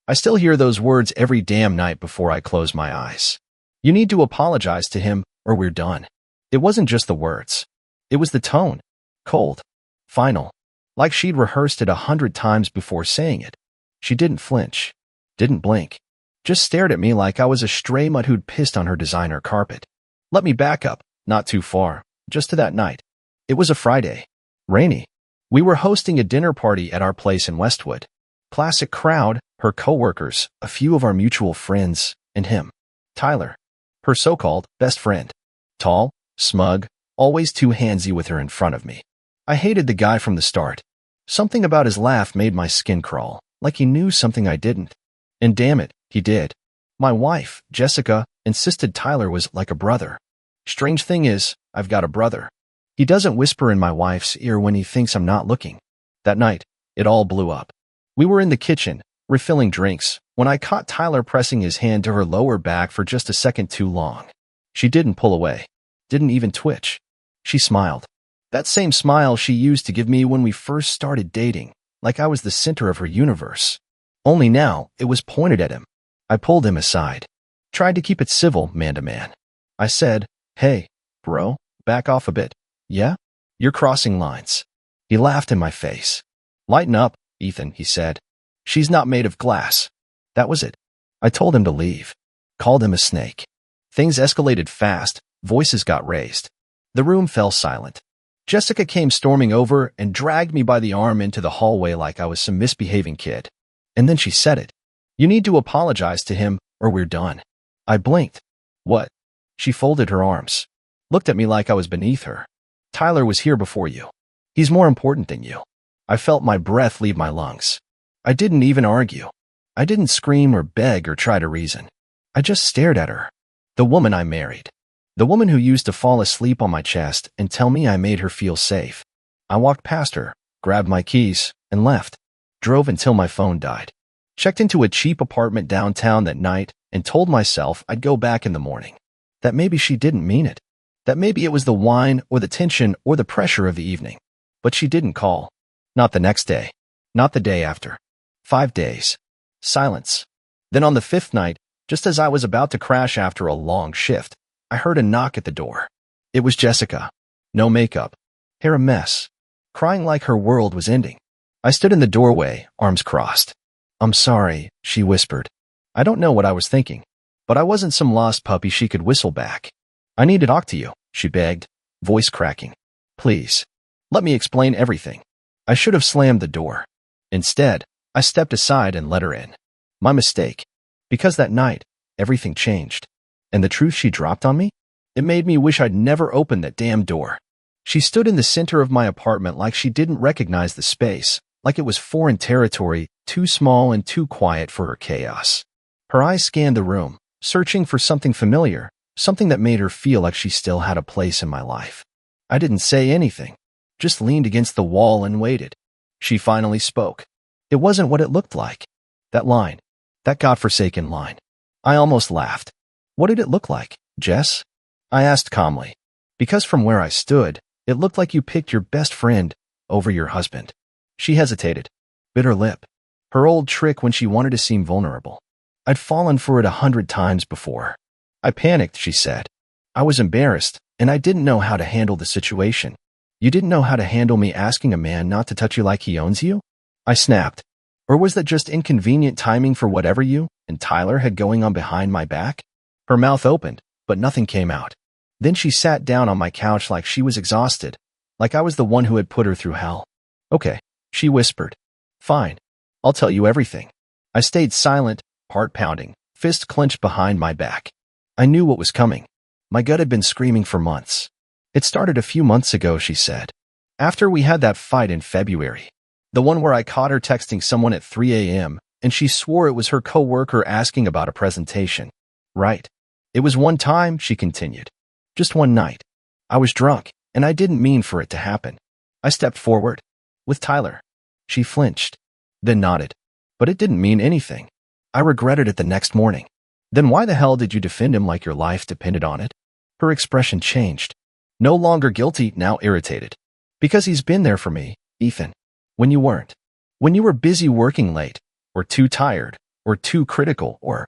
I still hear those words every damn night before I close my eyes. You need to apologize to him or we're done. It wasn't just the words. It was the tone. Cold. Final. Like she'd rehearsed it 100 times before saying it. She didn't flinch. Didn't blink. Just stared at me like I was a stray mutt who'd pissed on her designer carpet. Let me back up. Not too far. Just to that night. It was a Friday. Rainy. We were hosting a dinner party at our place in Westwood. Classic crowd, her coworkers, a few of our mutual friends, and him. Tyler. Her so-called best friend. Tall, smug, always too handsy with her in front of me. I hated the guy from the start. Something about his laugh made my skin crawl, like he knew something I didn't. And damn it, he did. My wife, Jessica, insisted Tyler was like a brother. Strange thing is, I've got a brother. He doesn't whisper in my wife's ear when he thinks I'm not looking. That night, it all blew up. We were in the kitchen, refilling drinks, when I caught Tyler pressing his hand to her lower back for just a second too long. She didn't pull away. Didn't even twitch. She smiled. That same smile she used to give me when we first started dating, like I was the center of her universe. Only now, it was pointed at him. I pulled him aside. Tried to keep it civil, man to man. I said, "Hey, bro, back off a bit. Yeah? You're crossing lines." He laughed in my face. "Lighten up, Ethan," he said. "She's not made of glass." That was it. I told him to leave. Called him a snake. Things escalated fast. Voices got raised. The room fell silent. Jessica came storming over and dragged me by the arm into the hallway like I was some misbehaving kid. And then she said it. "You need to apologize to him or we're done." I blinked. "What?" She folded her arms. Looked at me like I was beneath her. "Tyler was here before you. He's more important than you." I felt my breath leave my lungs. I didn't even argue. I didn't scream or beg or try to reason. I just stared at her. The woman I married. The woman who used to fall asleep on my chest and tell me I made her feel safe. I walked past her, grabbed my keys, and left. Drove until my phone died. Checked into a cheap apartment downtown that night and told myself I'd go back in the morning. That maybe she didn't mean it. That maybe it was the wine or the tension or the pressure of the evening. But she didn't call. Not the next day. Not the day after. 5 days. Silence. Then on the 5th night, just as I was about to crash after a long shift, I heard a knock at the door. It was Jessica. No makeup. Hair a mess. Crying like her world was ending. I stood in the doorway, arms crossed. "I'm sorry," she whispered. I don't know what I was thinking, but I wasn't some lost puppy she could whistle back. "I need to talk to you," she begged, voice cracking. "Please. Let me explain everything." I should have slammed the door. Instead, I stepped aside and let her in. My mistake. Because that night, everything changed. And the truth she dropped on me? It made me wish I'd never opened that damn door. She stood in the center of my apartment like she didn't recognize the space, like it was foreign territory, too small and too quiet for her chaos. Her eyes scanned the room, searching for something familiar, something that made her feel like she still had a place in my life. I didn't say anything, just leaned against the wall and waited. She finally spoke. It wasn't what it looked like. That line. That godforsaken line. I almost laughed. "What did it look like, Jess?" I asked calmly. Because from where I stood, it looked like you picked your best friend over your husband. She hesitated. Bit her lip. Her old trick when she wanted to seem vulnerable. I'd fallen for it 100 times before. "I panicked," she said. "I was embarrassed, and I didn't know how to handle the situation." "You didn't know how to handle me asking a man not to touch you like he owns you?" I snapped. Or was that just inconvenient timing for whatever you and Tyler had going on behind my back? Her mouth opened, but nothing came out. Then she sat down on my couch like she was exhausted, like I was the one who had put her through hell. "Okay," she whispered. "Fine. I'll tell you everything." I stayed silent, heart pounding, fist clenched behind my back. I knew what was coming. My gut had been screaming for months. "It started a few months ago," she said. "After we had that fight in February. The one where I caught her texting someone at 3 a.m., and she swore it was her coworker asking about a presentation. Right. It was one time," she continued. "Just one night. I was drunk, and I didn't mean for it to happen. I stepped forward. With Tyler." She flinched, then nodded. "But it didn't mean anything. I regretted it the next morning." "Then why the hell did you defend him like your life depended on it?" Her expression changed. No longer guilty, now irritated. "Because he's been there for me, Ethan. When you weren't. When you were busy working late, or too tired, or too critical, or...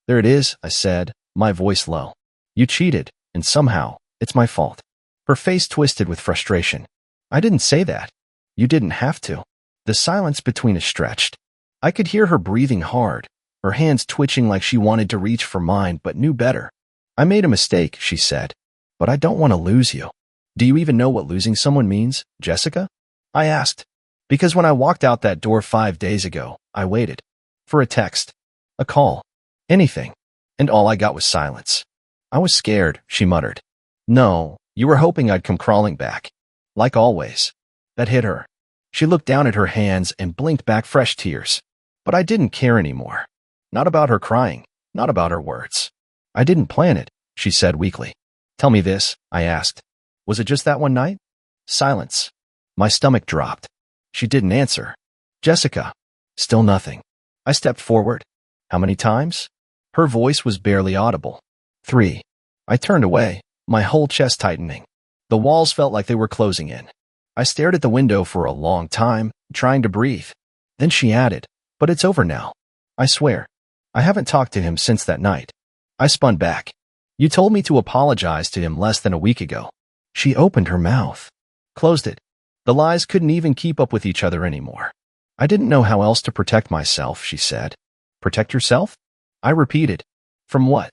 There it is, I said, my voice low. You cheated, and somehow, it's my fault. Her face twisted with frustration. I didn't say that. You didn't have to. The silence between us stretched. I could hear her breathing hard, her hands twitching like she wanted to reach for mine but knew better. I made a mistake, she said. But I don't want to lose you. Do you even know what losing someone means, Jessica? I asked. Because when I walked out that door 5 days ago, I waited. For a text. A call. Anything. And all I got was silence. I was scared, she muttered. No, you were hoping I'd come crawling back. Like always. That hit her. She looked down at her hands and blinked back fresh tears. But I didn't care anymore. Not about her crying. Not about her words. I didn't plan it, she said weakly. Tell me this, I asked. Was it just that one night? Silence. My stomach dropped. She didn't answer. Jessica. Still nothing. I stepped forward. How many times? Her voice was barely audible. 3. I turned away, my whole chest tightening. The walls felt like they were closing in. I stared at the window for a long time, trying to breathe. Then she added, but it's over now. I swear. I haven't talked to him since that night. I spun back. You told me to apologize to him less than a week ago. She opened her mouth. Closed it. The lies couldn't even keep up with each other anymore. I didn't know how else to protect myself, she said. Protect yourself? I repeated. From what?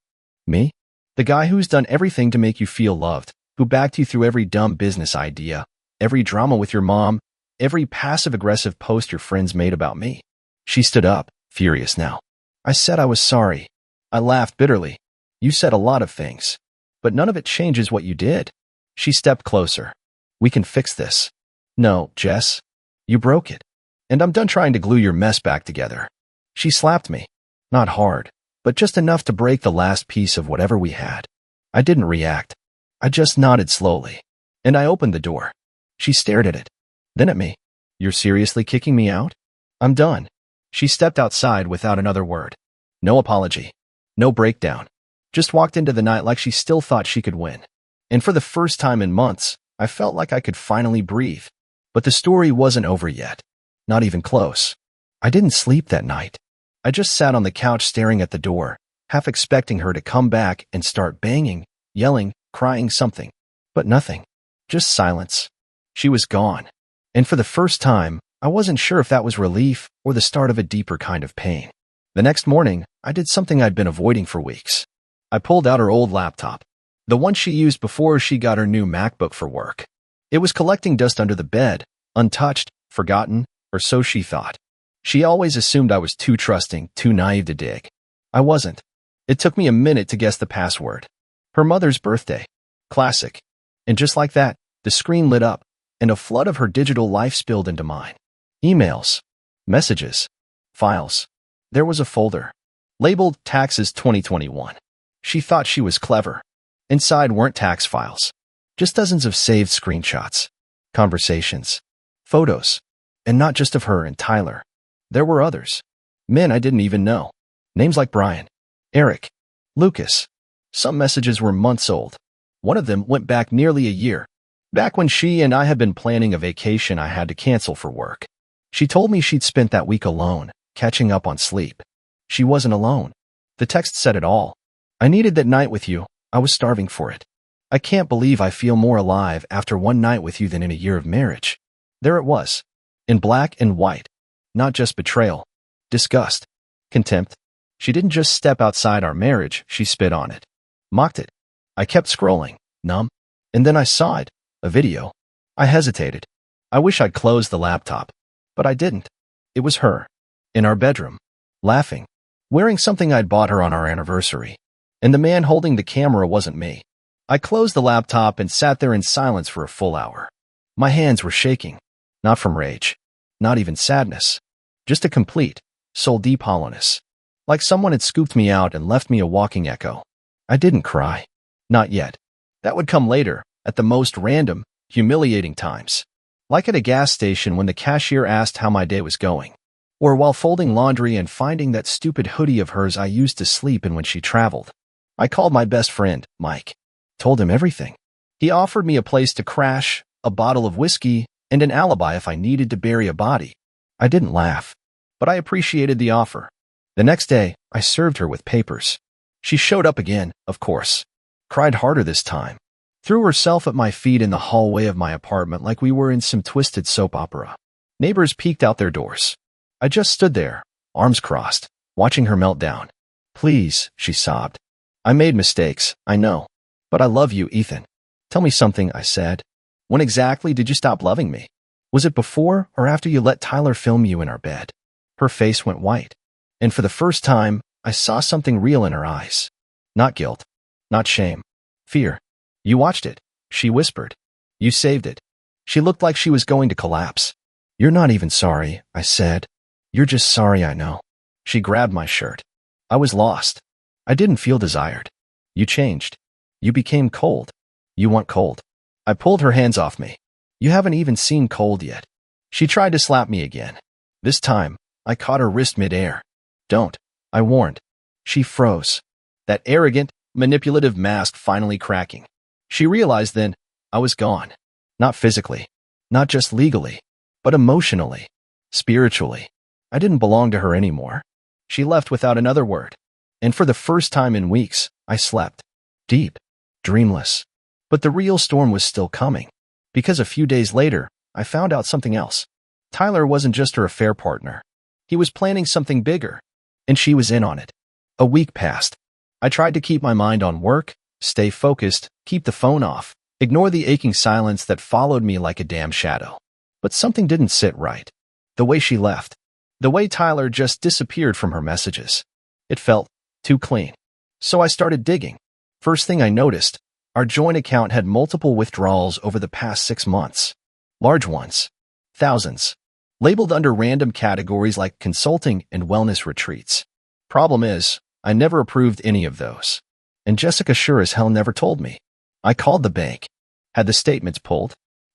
Me? The guy who's done everything to make you feel loved, who backed you through every dumb business idea, every drama with your mom, every passive-aggressive post your friends made about me. She stood up, furious now. I said I was sorry. I laughed bitterly. You said a lot of things, but none of it changes what you did. She stepped closer. We can fix this. No, Jess. You broke it. And I'm done trying to glue your mess back together. She slapped me. Not hard, but just enough to break the last piece of whatever we had. I didn't react. I just nodded slowly. And I opened the door. She stared at it. Then at me. You're seriously kicking me out? I'm done. She stepped outside without another word. No apology. No breakdown. Just walked into the night like she still thought she could win. And for the first time in months, I felt like I could finally breathe. But the story wasn't over yet. Not even close. I didn't sleep that night. I just sat on the couch staring at the door, half expecting her to come back and start banging, yelling, crying something. But nothing. Just silence. She was gone. And for the first time, I wasn't sure if that was relief or the start of a deeper kind of pain. The next morning, I did something I'd been avoiding for weeks. I pulled out her old laptop, the one she used before she got her new MacBook for work. It was collecting dust under the bed, untouched, forgotten, or so she thought. She always assumed I was too trusting, too naive to dig. I wasn't. It took me a minute to guess the password. Her mother's birthday. Classic. And just like that, the screen lit up, and a flood of her digital life spilled into mine. Emails. Messages. Files. There was a folder. Labeled Taxes 2021. She thought she was clever. Inside weren't tax files. Just dozens of saved screenshots. Conversations. Photos. And not just of her and Tyler. There were others. Men I didn't even know. Names like Brian, Eric, Lucas. Some messages were months old. One of them went back nearly a year. Back when she and I had been planning a vacation I had to cancel for work. She told me she'd spent that week alone, catching up on sleep. She wasn't alone. The text said it all. I needed that night with you. I was starving for it. I can't believe I feel more alive after one night with you than in a year of marriage. There it was. In black and white. Not just betrayal. Disgust. Contempt. She didn't just step outside our marriage, she spit on it. Mocked it. I kept scrolling, numb. And then I saw it. A video. I hesitated. I wish I'd closed the laptop. But I didn't. It was her. In our bedroom. Laughing. Wearing something I'd bought her on our anniversary. And the man holding the camera wasn't me. I closed the laptop and sat there in silence for a full hour. My hands were shaking. Not from rage. Not even sadness. Just a complete, soul-deep hollowness. Like someone had scooped me out and left me a walking echo. I didn't cry. Not yet. That would come later, at the most random, humiliating times. Like at a gas station when the cashier asked how my day was going. Or while folding laundry and finding that stupid hoodie of hers I used to sleep in when she traveled. I called my best friend, Mike. Told him everything. He offered me a place to crash, a bottle of whiskey, and an alibi if I needed to bury a body. I didn't laugh, but I appreciated the offer. The next day, I served her with papers. She showed up again, of course. Cried harder this time. Threw herself at my feet in the hallway of my apartment like we were in some twisted soap opera. Neighbors peeked out their doors. I just stood there, arms crossed, watching her melt down. Please, she sobbed. I made mistakes, I know. But I love you, Ethan. Tell me something, I said. When exactly did you stop loving me? Was it before or after you let Tyler film you in our bed? Her face went white. And for the first time, I saw something real in her eyes. Not guilt. Not shame. Fear. You watched it, she whispered. You saved it. She looked like she was going to collapse. You're not even sorry, I said. You're just sorry, I know. She grabbed my shirt. I was lost. I didn't feel desired. You changed. You became cold. You want cold. I pulled her hands off me. You haven't even seen cold yet. She tried to slap me again. This time, I caught her wrist midair. Don't, I warned. She froze. That arrogant, manipulative mask finally cracking. She realized then I was gone. Not physically, not just legally, but emotionally, spiritually. I didn't belong to her anymore. She left without another word. And for the first time in weeks, I slept. Deep, dreamless. But the real storm was still coming. Because a few days later, I found out something else. Tyler wasn't just her affair partner. He was planning something bigger. And she was in on it. A week passed. I tried to keep my mind on work, stay focused, keep the phone off, ignore the aching silence that followed me like a damn shadow. But something didn't sit right. The way she left. The way Tyler just disappeared from her messages. It felt too clean. So I started digging. First thing I noticed, our joint account had multiple withdrawals over the past 6 months. Large ones. Thousands. Labeled under random categories like consulting and wellness retreats. Problem is, I never approved any of those. And Jessica sure as hell never told me. I called the bank. Had the statements pulled.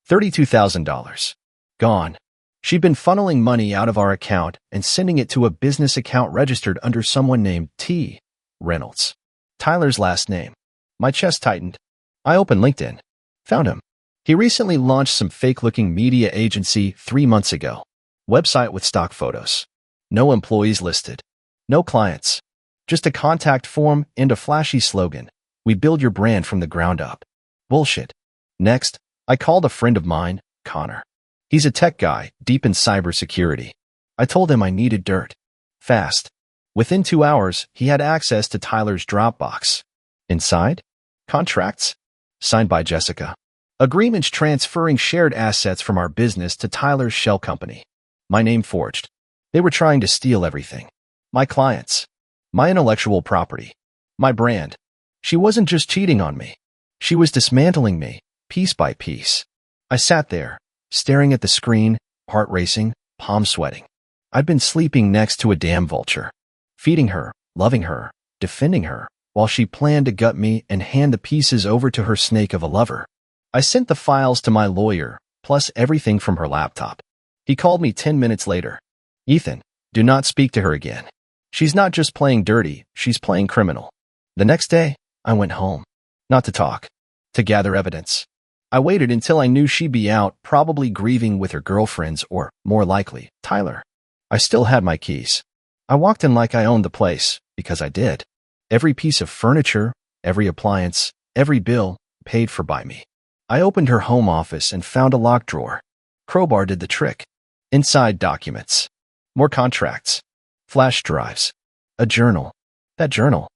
$32,000. Gone. She'd been funneling money out of our account and sending it to a business account registered under someone named T. Reynolds. Tyler's last name. My chest tightened. I opened LinkedIn. Found him. He recently launched some fake-looking media agency 3 months ago. Website with stock photos. No employees listed. No clients. Just a contact form and a flashy slogan. We build your brand from the ground up. Bullshit. Next, I called a friend of mine, Connor. He's a tech guy, deep in cybersecurity. I told him I needed dirt. Fast. Within 2 hours, he had access to Tyler's Dropbox. Inside? Contracts. Signed by Jessica. Agreements transferring shared assets from our business to Tyler's shell company. My name forged. They were trying to steal everything. My clients. My intellectual property. My brand. She wasn't just cheating on me. She was dismantling me, piece by piece. I sat there, staring at the screen, heart racing, palm sweating. I'd been sleeping next to a damn vulture. Feeding her, loving her, defending her, while she planned to gut me and hand the pieces over to her snake of a lover. I sent the files to my lawyer, plus everything from her laptop. He called me 10 minutes later. Ethan, do not speak to her again. She's not just playing dirty, she's playing criminal. The next day, I went home. Not to talk. To gather evidence. I waited until I knew she'd be out, probably grieving with her girlfriends or, more likely, Tyler. I still had my keys. I walked in like I owned the place, because I did. Every piece of furniture, every appliance, every bill, paid for by me. I opened her home office and found a locked drawer. Crowbar did the trick. Inside, documents. More contracts. Flash drives. A journal. That journal.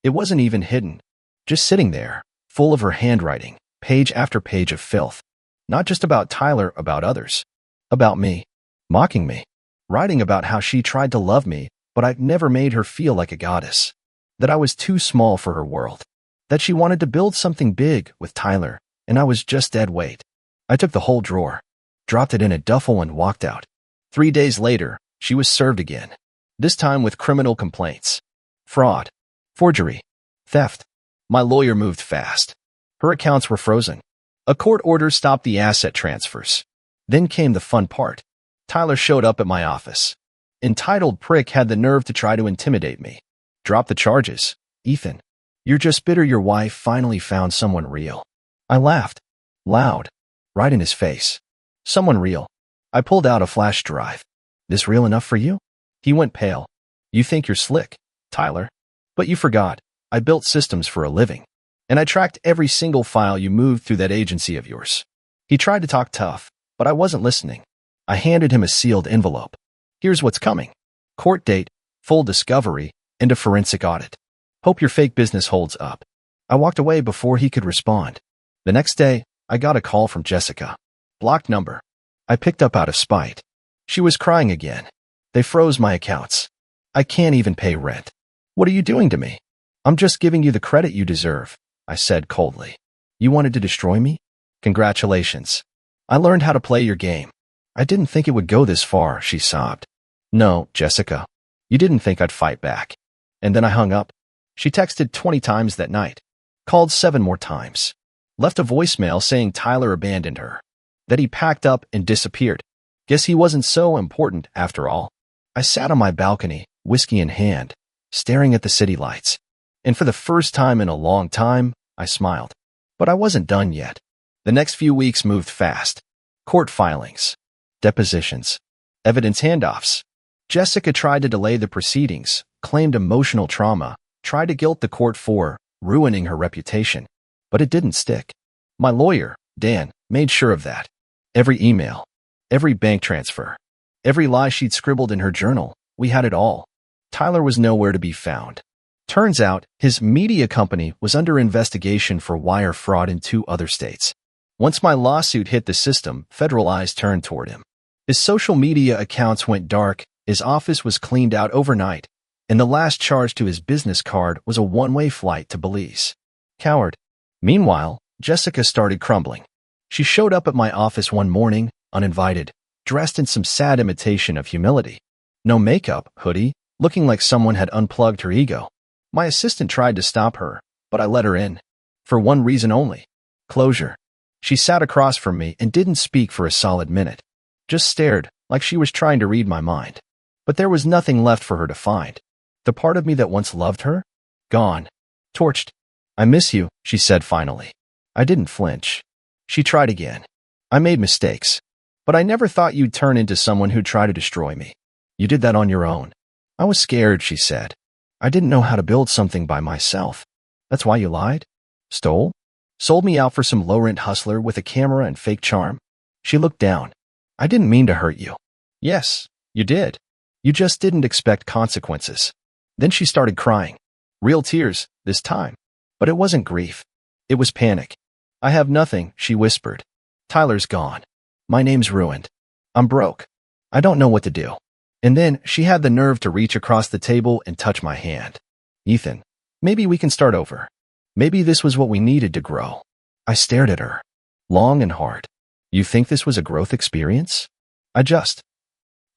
It wasn't even hidden. Just sitting there, full of her handwriting, page after page of filth. Not just about Tyler, about others. About me. Mocking me. Writing about how she tried to love me, but I'd never made her feel like a goddess. That I was too small for her world. That she wanted to build something big with Tyler, and I was just dead weight. I took the whole drawer, dropped it in a duffel and walked out. 3 days later, she was served again. This time with criminal complaints. Fraud. Forgery. Theft. My lawyer moved fast. Her accounts were frozen. A court order stopped the asset transfers. Then came the fun part. Tyler showed up at my office. Entitled prick had the nerve to try to intimidate me. Drop the charges. Ethan, you're just bitter your wife finally found someone real. I laughed. Loud. Right in his face. Someone real. I pulled out a flash drive. This real enough for you? He went pale. You think you're slick, Tyler. But you forgot, I built systems for a living. And I tracked every single file you moved through that agency of yours. He tried to talk tough, but I wasn't listening. I handed him a sealed envelope. Here's what's coming. Court date, full discovery, and a forensic audit. Hope your fake business holds up. I walked away before he could respond. The next day, I got a call from Jessica. Blocked number. I picked up out of spite. She was crying again. They froze my accounts. I can't even pay rent. What are you doing to me? I'm just giving you the credit you deserve, I said coldly. You wanted to destroy me? Congratulations. I learned how to play your game. I didn't think it would go this far, she sobbed. No, Jessica. You didn't think I'd fight back. And then I hung up. She texted 20 times that night. Called 7 more times. Left a voicemail saying Tyler abandoned her. That he packed up and disappeared. Guess he wasn't so important after all. I sat on my balcony, whiskey in hand, staring at the city lights. And for the first time in a long time, I smiled. But I wasn't done yet. The next few weeks moved fast. Court filings, depositions, evidence handoffs. Jessica tried to delay the proceedings, claimed emotional trauma, tried to guilt the court for ruining her reputation. But it didn't stick. My lawyer, Dan, made sure of that. Every email, every bank transfer, every lie she'd scribbled in her journal, we had it all. Tyler was nowhere to be found. Turns out, his media company was under investigation for wire fraud in 2 other states. Once my lawsuit hit the system, federal eyes turned toward him. His social media accounts went dark, his office was cleaned out overnight, and the last charge to his business card was a one-way flight to Belize. Coward. Meanwhile, Jessica started crumbling. She showed up at my office one morning, uninvited, dressed in some sad imitation of humility. No makeup, hoodie, looking like someone had unplugged her ego. My assistant tried to stop her, but I let her in. For one reason only. Closure. She sat across from me and didn't speak for a solid minute. Just stared, like she was trying to read my mind. But there was nothing left for her to find. The part of me that once loved her? Gone. Torched. I miss you, she said finally. I didn't flinch. She tried again. I made mistakes. But I never thought you'd turn into someone who'd try to destroy me. You did that on your own. I was scared, she said. I didn't know how to build something by myself. That's why you lied? Stole? Sold me out for some low-rent hustler with a camera and fake charm? She looked down. I didn't mean to hurt you. Yes, you did. You just didn't expect consequences. Then she started crying. Real tears, this time. But it wasn't grief. It was panic. I have nothing, she whispered. Tyler's gone. My name's ruined. I'm broke. I don't know what to do. And then she had the nerve to reach across the table and touch my hand. Ethan, maybe we can start over. Maybe this was what we needed to grow. I stared at her. Long and hard. You think this was a growth experience? I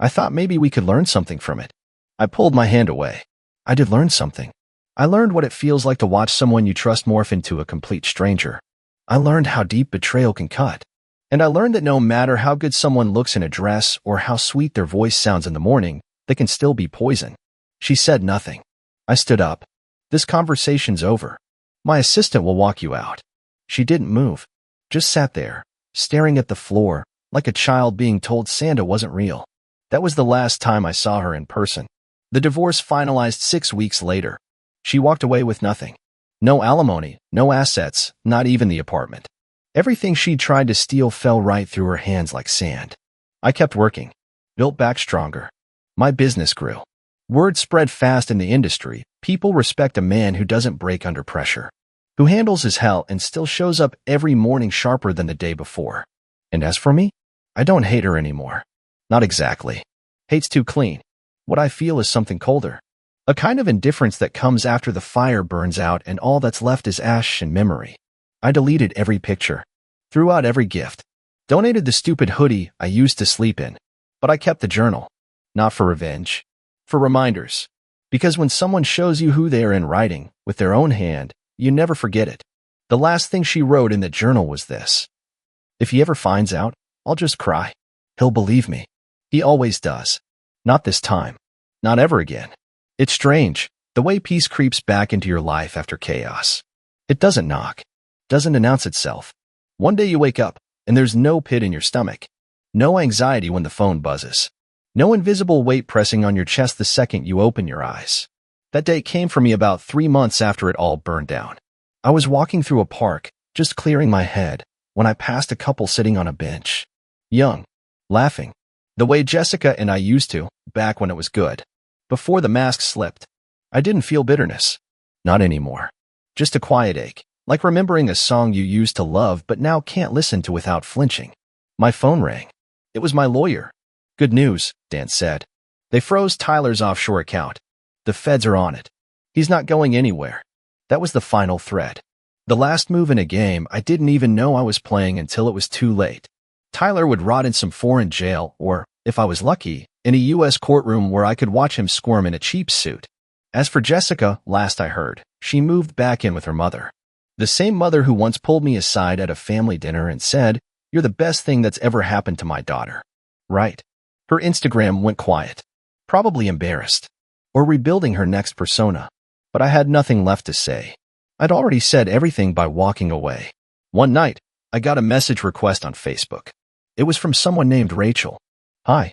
thought maybe we could learn something from it. I pulled my hand away. I did learn something. I learned what it feels like to watch someone you trust morph into a complete stranger. I learned how deep betrayal can cut. And I learned that no matter how good someone looks in a dress or how sweet their voice sounds in the morning, they can still be poison. She said nothing. I stood up. This conversation's over. My assistant will walk you out. She didn't move. Just sat there, staring at the floor, like a child being told Santa wasn't real. That was the last time I saw her in person. The divorce finalized 6 weeks later. She walked away with nothing. No alimony, no assets, not even the apartment. Everything she'd tried to steal fell right through her hands like sand. I kept working, built back stronger. My business grew. Word spread fast in the industry. People respect a man who doesn't break under pressure, who handles his hell and still shows up every morning sharper than the day before. And as for me, I don't hate her anymore. Not exactly. Hate's too clean. What I feel is something colder. A kind of indifference that comes after the fire burns out and all that's left is ash and memory. I deleted every picture, threw out every gift, donated the stupid hoodie I used to sleep in, but I kept the journal. Not for revenge, for reminders. Because when someone shows you who they are in writing, with their own hand, you never forget it. The last thing she wrote in the journal was this. If he ever finds out, I'll just cry. He'll believe me. He always does. Not this time. Not ever again. It's strange, the way peace creeps back into your life after chaos. It doesn't knock. Doesn't announce itself. One day you wake up, and there's no pit in your stomach. No anxiety when the phone buzzes. No invisible weight pressing on your chest the second you open your eyes. That day came for me about 3 months after it all burned down. I was walking through a park, just clearing my head, when I passed a couple sitting on a bench. Young, laughing, the way Jessica and I used to, back when it was good. Before the mask slipped, I didn't feel bitterness. Not anymore. Just a quiet ache, like remembering a song you used to love but now can't listen to without flinching. My phone rang. It was my lawyer. Good news, Dan said. They froze Tyler's offshore account. The feds are on it. He's not going anywhere. That was the final thread. The last move in a game I didn't even know I was playing until it was too late. Tyler would rot in some foreign jail or, if I was lucky, in a U.S. courtroom where I could watch him squirm in a cheap suit. As for Jessica, last I heard, she moved back in with her mother. The same mother who once pulled me aside at a family dinner and said, "You're the best thing that's ever happened to my daughter." Right. Her Instagram went quiet. Probably embarrassed. Or rebuilding her next persona. But I had nothing left to say. I'd already said everything by walking away. One night, I got a message request on Facebook. It was from someone named Rachel. "Hi.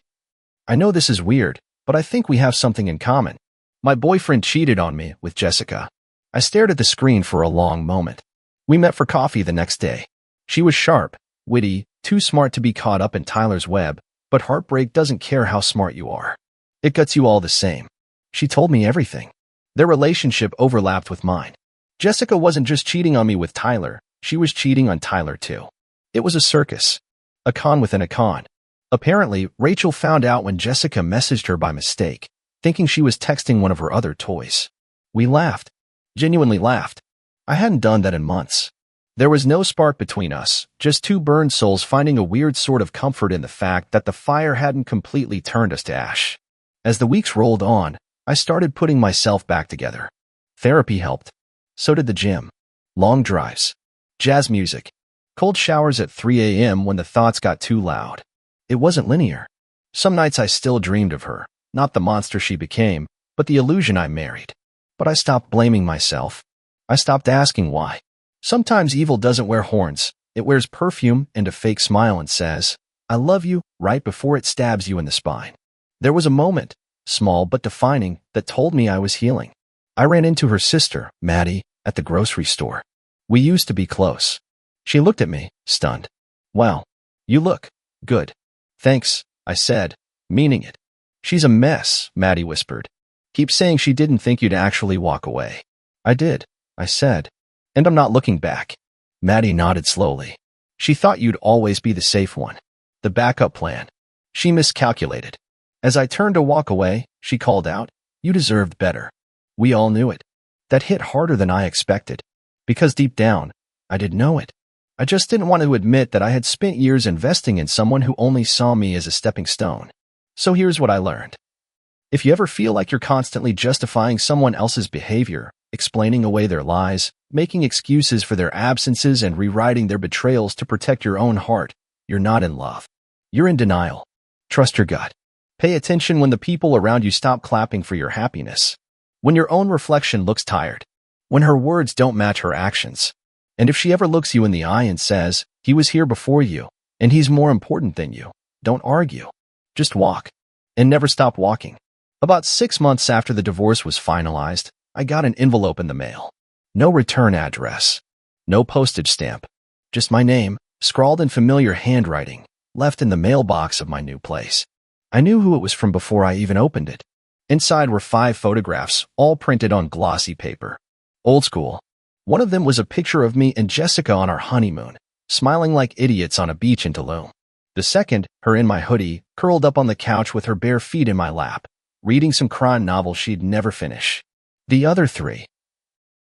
I know this is weird, but I think we have something in common. My boyfriend cheated on me with Jessica." I stared at the screen for a long moment. We met for coffee the next day. She was sharp, witty, too smart to be caught up in Tyler's web, but heartbreak doesn't care how smart you are. It guts you all the same. She told me everything. Their relationship overlapped with mine. Jessica wasn't just cheating on me with Tyler, she was cheating on Tyler too. It was a circus. A con within a con. Apparently, Rachel found out when Jessica messaged her by mistake, thinking she was texting one of her other toys. We laughed. Genuinely laughed. I hadn't done that in months. There was no spark between us, just two burned souls finding a weird sort of comfort in the fact that the fire hadn't completely turned us to ash. As the weeks rolled on, I started putting myself back together. Therapy helped. So did the gym. Long drives. Jazz music. Cold showers at 3 a.m. when the thoughts got too loud. It wasn't linear. Some nights I still dreamed of her, not the monster she became, but the illusion I married. But I stopped blaming myself. I stopped asking why. Sometimes evil doesn't wear horns. It wears perfume and a fake smile and says, "I love you," right before it stabs you in the spine. There was a moment, small but defining, that told me I was healing. I ran into her sister, Maddie, at the grocery store. We used to be close. She looked at me, stunned. "Wow, you look good." "Thanks," I said, meaning it. "She's a mess," Maddie whispered. "Keep saying she didn't think you'd actually walk away." "I did," I said. "And I'm not looking back." Maddie nodded slowly. "She thought you'd always be the safe one. The backup plan." She miscalculated. As I turned to walk away, she called out, "You deserved better." We all knew it. That hit harder than I expected. Because deep down, I didn't know it. I just didn't want to admit that I had spent years investing in someone who only saw me as a stepping stone. So here's what I learned. If you ever feel like you're constantly justifying someone else's behavior, explaining away their lies, making excuses for their absences and rewriting their betrayals to protect your own heart, you're not in love. You're in denial. Trust your gut. Pay attention when the people around you stop clapping for your happiness. When your own reflection looks tired. When her words don't match her actions. And if she ever looks you in the eye and says, "He was here before you, and he's more important than you," don't argue. Just walk. And never stop walking. About 6 months after the divorce was finalized, I got an envelope in the mail. No return address. No postage stamp. Just my name, scrawled in familiar handwriting, left in the mailbox of my new place. I knew who it was from before I even opened it. Inside were 5 photographs, all printed on glossy paper. Old school. One of them was a picture of me and Jessica on our honeymoon, smiling like idiots on a beach in Tulum. The second, her in my hoodie, curled up on the couch with her bare feet in my lap, reading some crime novel she'd never finish. The other 3,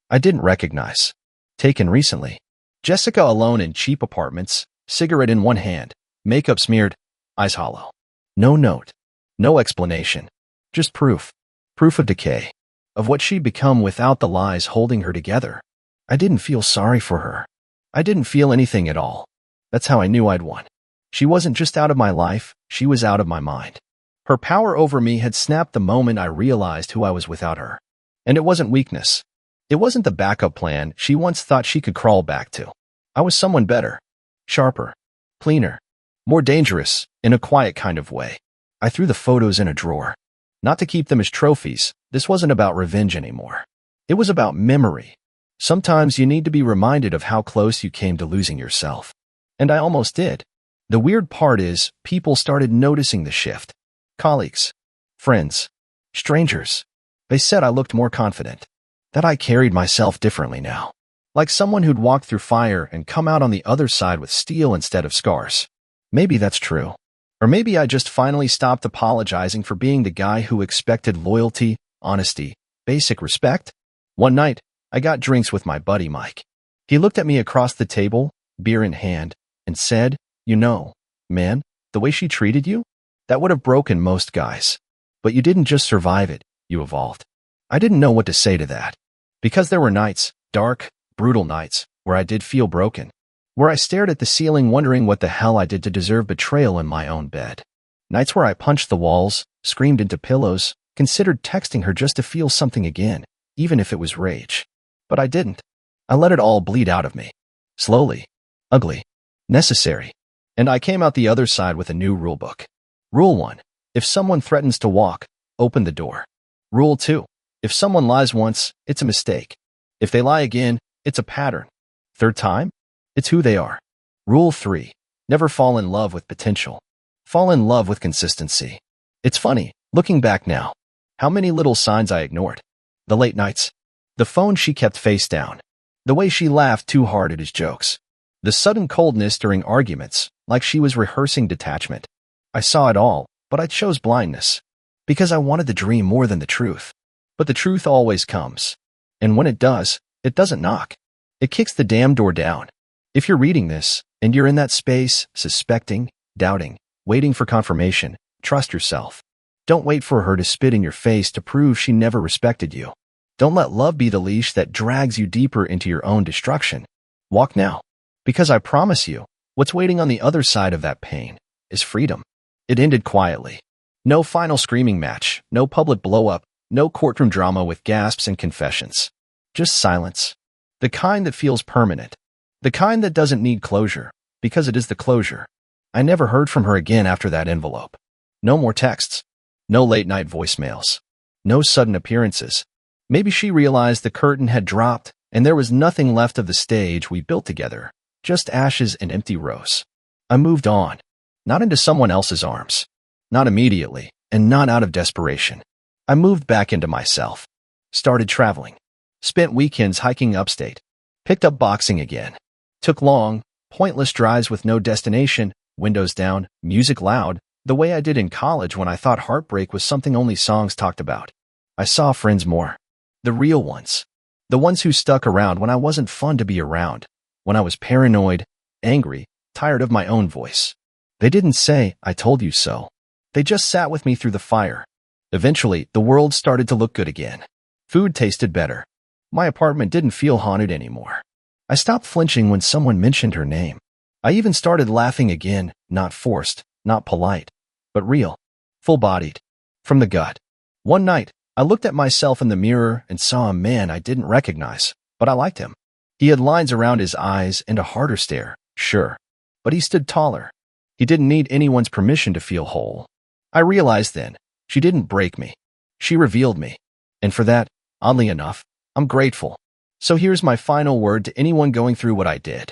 I didn't recognize. Taken recently. Jessica alone in cheap apartments, cigarette in one hand, makeup smeared, eyes hollow. No note. No explanation. Just proof. Proof of decay. Of what she'd become without the lies holding her together. I didn't feel sorry for her. I didn't feel anything at all. That's how I knew I'd won. She wasn't just out of my life, she was out of my mind. Her power over me had snapped the moment I realized who I was without her. And it wasn't weakness. It wasn't the backup plan she once thought she could crawl back to. I was someone better. Sharper. Cleaner. More dangerous, in a quiet kind of way. I threw the photos in a drawer. Not to keep them as trophies, this wasn't about revenge anymore. It was about memory. Sometimes you need to be reminded of how close you came to losing yourself. And I almost did. The weird part is, people started noticing the shift. Colleagues, friends, strangers. They said I looked more confident. That I carried myself differently now. Like someone who'd walked through fire and come out on the other side with steel instead of scars. Maybe that's true. Or maybe I just finally stopped apologizing for being the guy who expected loyalty, honesty, basic respect. One night, I got drinks with my buddy Mike. He looked at me across the table, beer in hand, and said, "You know, man, the way she treated you? That would have broken most guys. But you didn't just survive it, you evolved." I didn't know what to say to that. Because there were nights, dark, brutal nights, where I did feel broken. Where I stared at the ceiling wondering what the hell I did to deserve betrayal in my own bed. Nights where I punched the walls, screamed into pillows, considered texting her just to feel something again, even if it was rage. But I didn't. I let it all bleed out of me. Slowly. Ugly. Necessary. And I came out the other side with a new rulebook. Rule 1. If someone threatens to walk, open the door. Rule 2. If someone lies once, it's a mistake. If they lie again, it's a pattern. Third time? It's who they are. Rule 3. Never fall in love with potential. Fall in love with consistency. It's funny, looking back now, how many little signs I ignored. The late nights. The phone she kept face down. The way she laughed too hard at his jokes. The sudden coldness during arguments, like she was rehearsing detachment. I saw it all, but I chose blindness. Because I wanted the dream more than the truth. But the truth always comes. And when it does, it doesn't knock. It kicks the damn door down. If you're reading this, and you're in that space, suspecting, doubting, waiting for confirmation, trust yourself. Don't wait for her to spit in your face to prove she never respected you. Don't let love be the leash that drags you deeper into your own destruction. Walk now. Because I promise you, what's waiting on the other side of that pain is freedom. It ended quietly. No final screaming match, no public blow-up, no courtroom drama with gasps and confessions. Just silence. The kind that feels permanent. The kind that doesn't need closure, because it is the closure. I never heard from her again after that envelope. No more texts. No late-night voicemails. No sudden appearances. Maybe she realized the curtain had dropped and there was nothing left of the stage we built together, just ashes and empty rows. I moved on. Not into someone else's arms. Not immediately, and not out of desperation. I moved back into myself. Started traveling. Spent weekends hiking upstate. Picked up boxing again. Took long, pointless drives with no destination, windows down, music loud, the way I did in college when I thought heartbreak was something only songs talked about. I saw friends more. The real ones. The ones who stuck around when I wasn't fun to be around. When I was paranoid, angry, tired of my own voice. They didn't say, "I told you so." They just sat with me through the fire. Eventually, the world started to look good again. Food tasted better. My apartment didn't feel haunted anymore. I stopped flinching when someone mentioned her name. I even started laughing again, not forced, not polite, but real, full-bodied, from the gut. One night, I looked at myself in the mirror and saw a man I didn't recognize, but I liked him. He had lines around his eyes and a harder stare, sure, but he stood taller. He didn't need anyone's permission to feel whole. I realized then, she didn't break me. She revealed me. And for that, oddly enough, I'm grateful. So here's my final word to anyone going through what I did.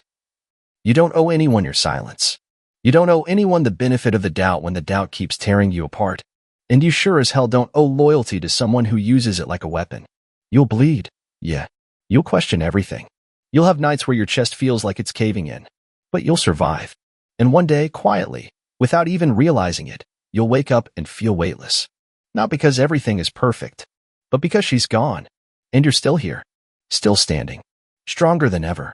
You don't owe anyone your silence. You don't owe anyone the benefit of the doubt when the doubt keeps tearing you apart. And you sure as hell don't owe loyalty to someone who uses it like a weapon. You'll bleed. Yeah. You'll question everything. You'll have nights where your chest feels like it's caving in. But you'll survive. And one day, quietly, without even realizing it, you'll wake up and feel weightless. Not because everything is perfect, but because she's gone. And you're still here. Still standing. Stronger than ever.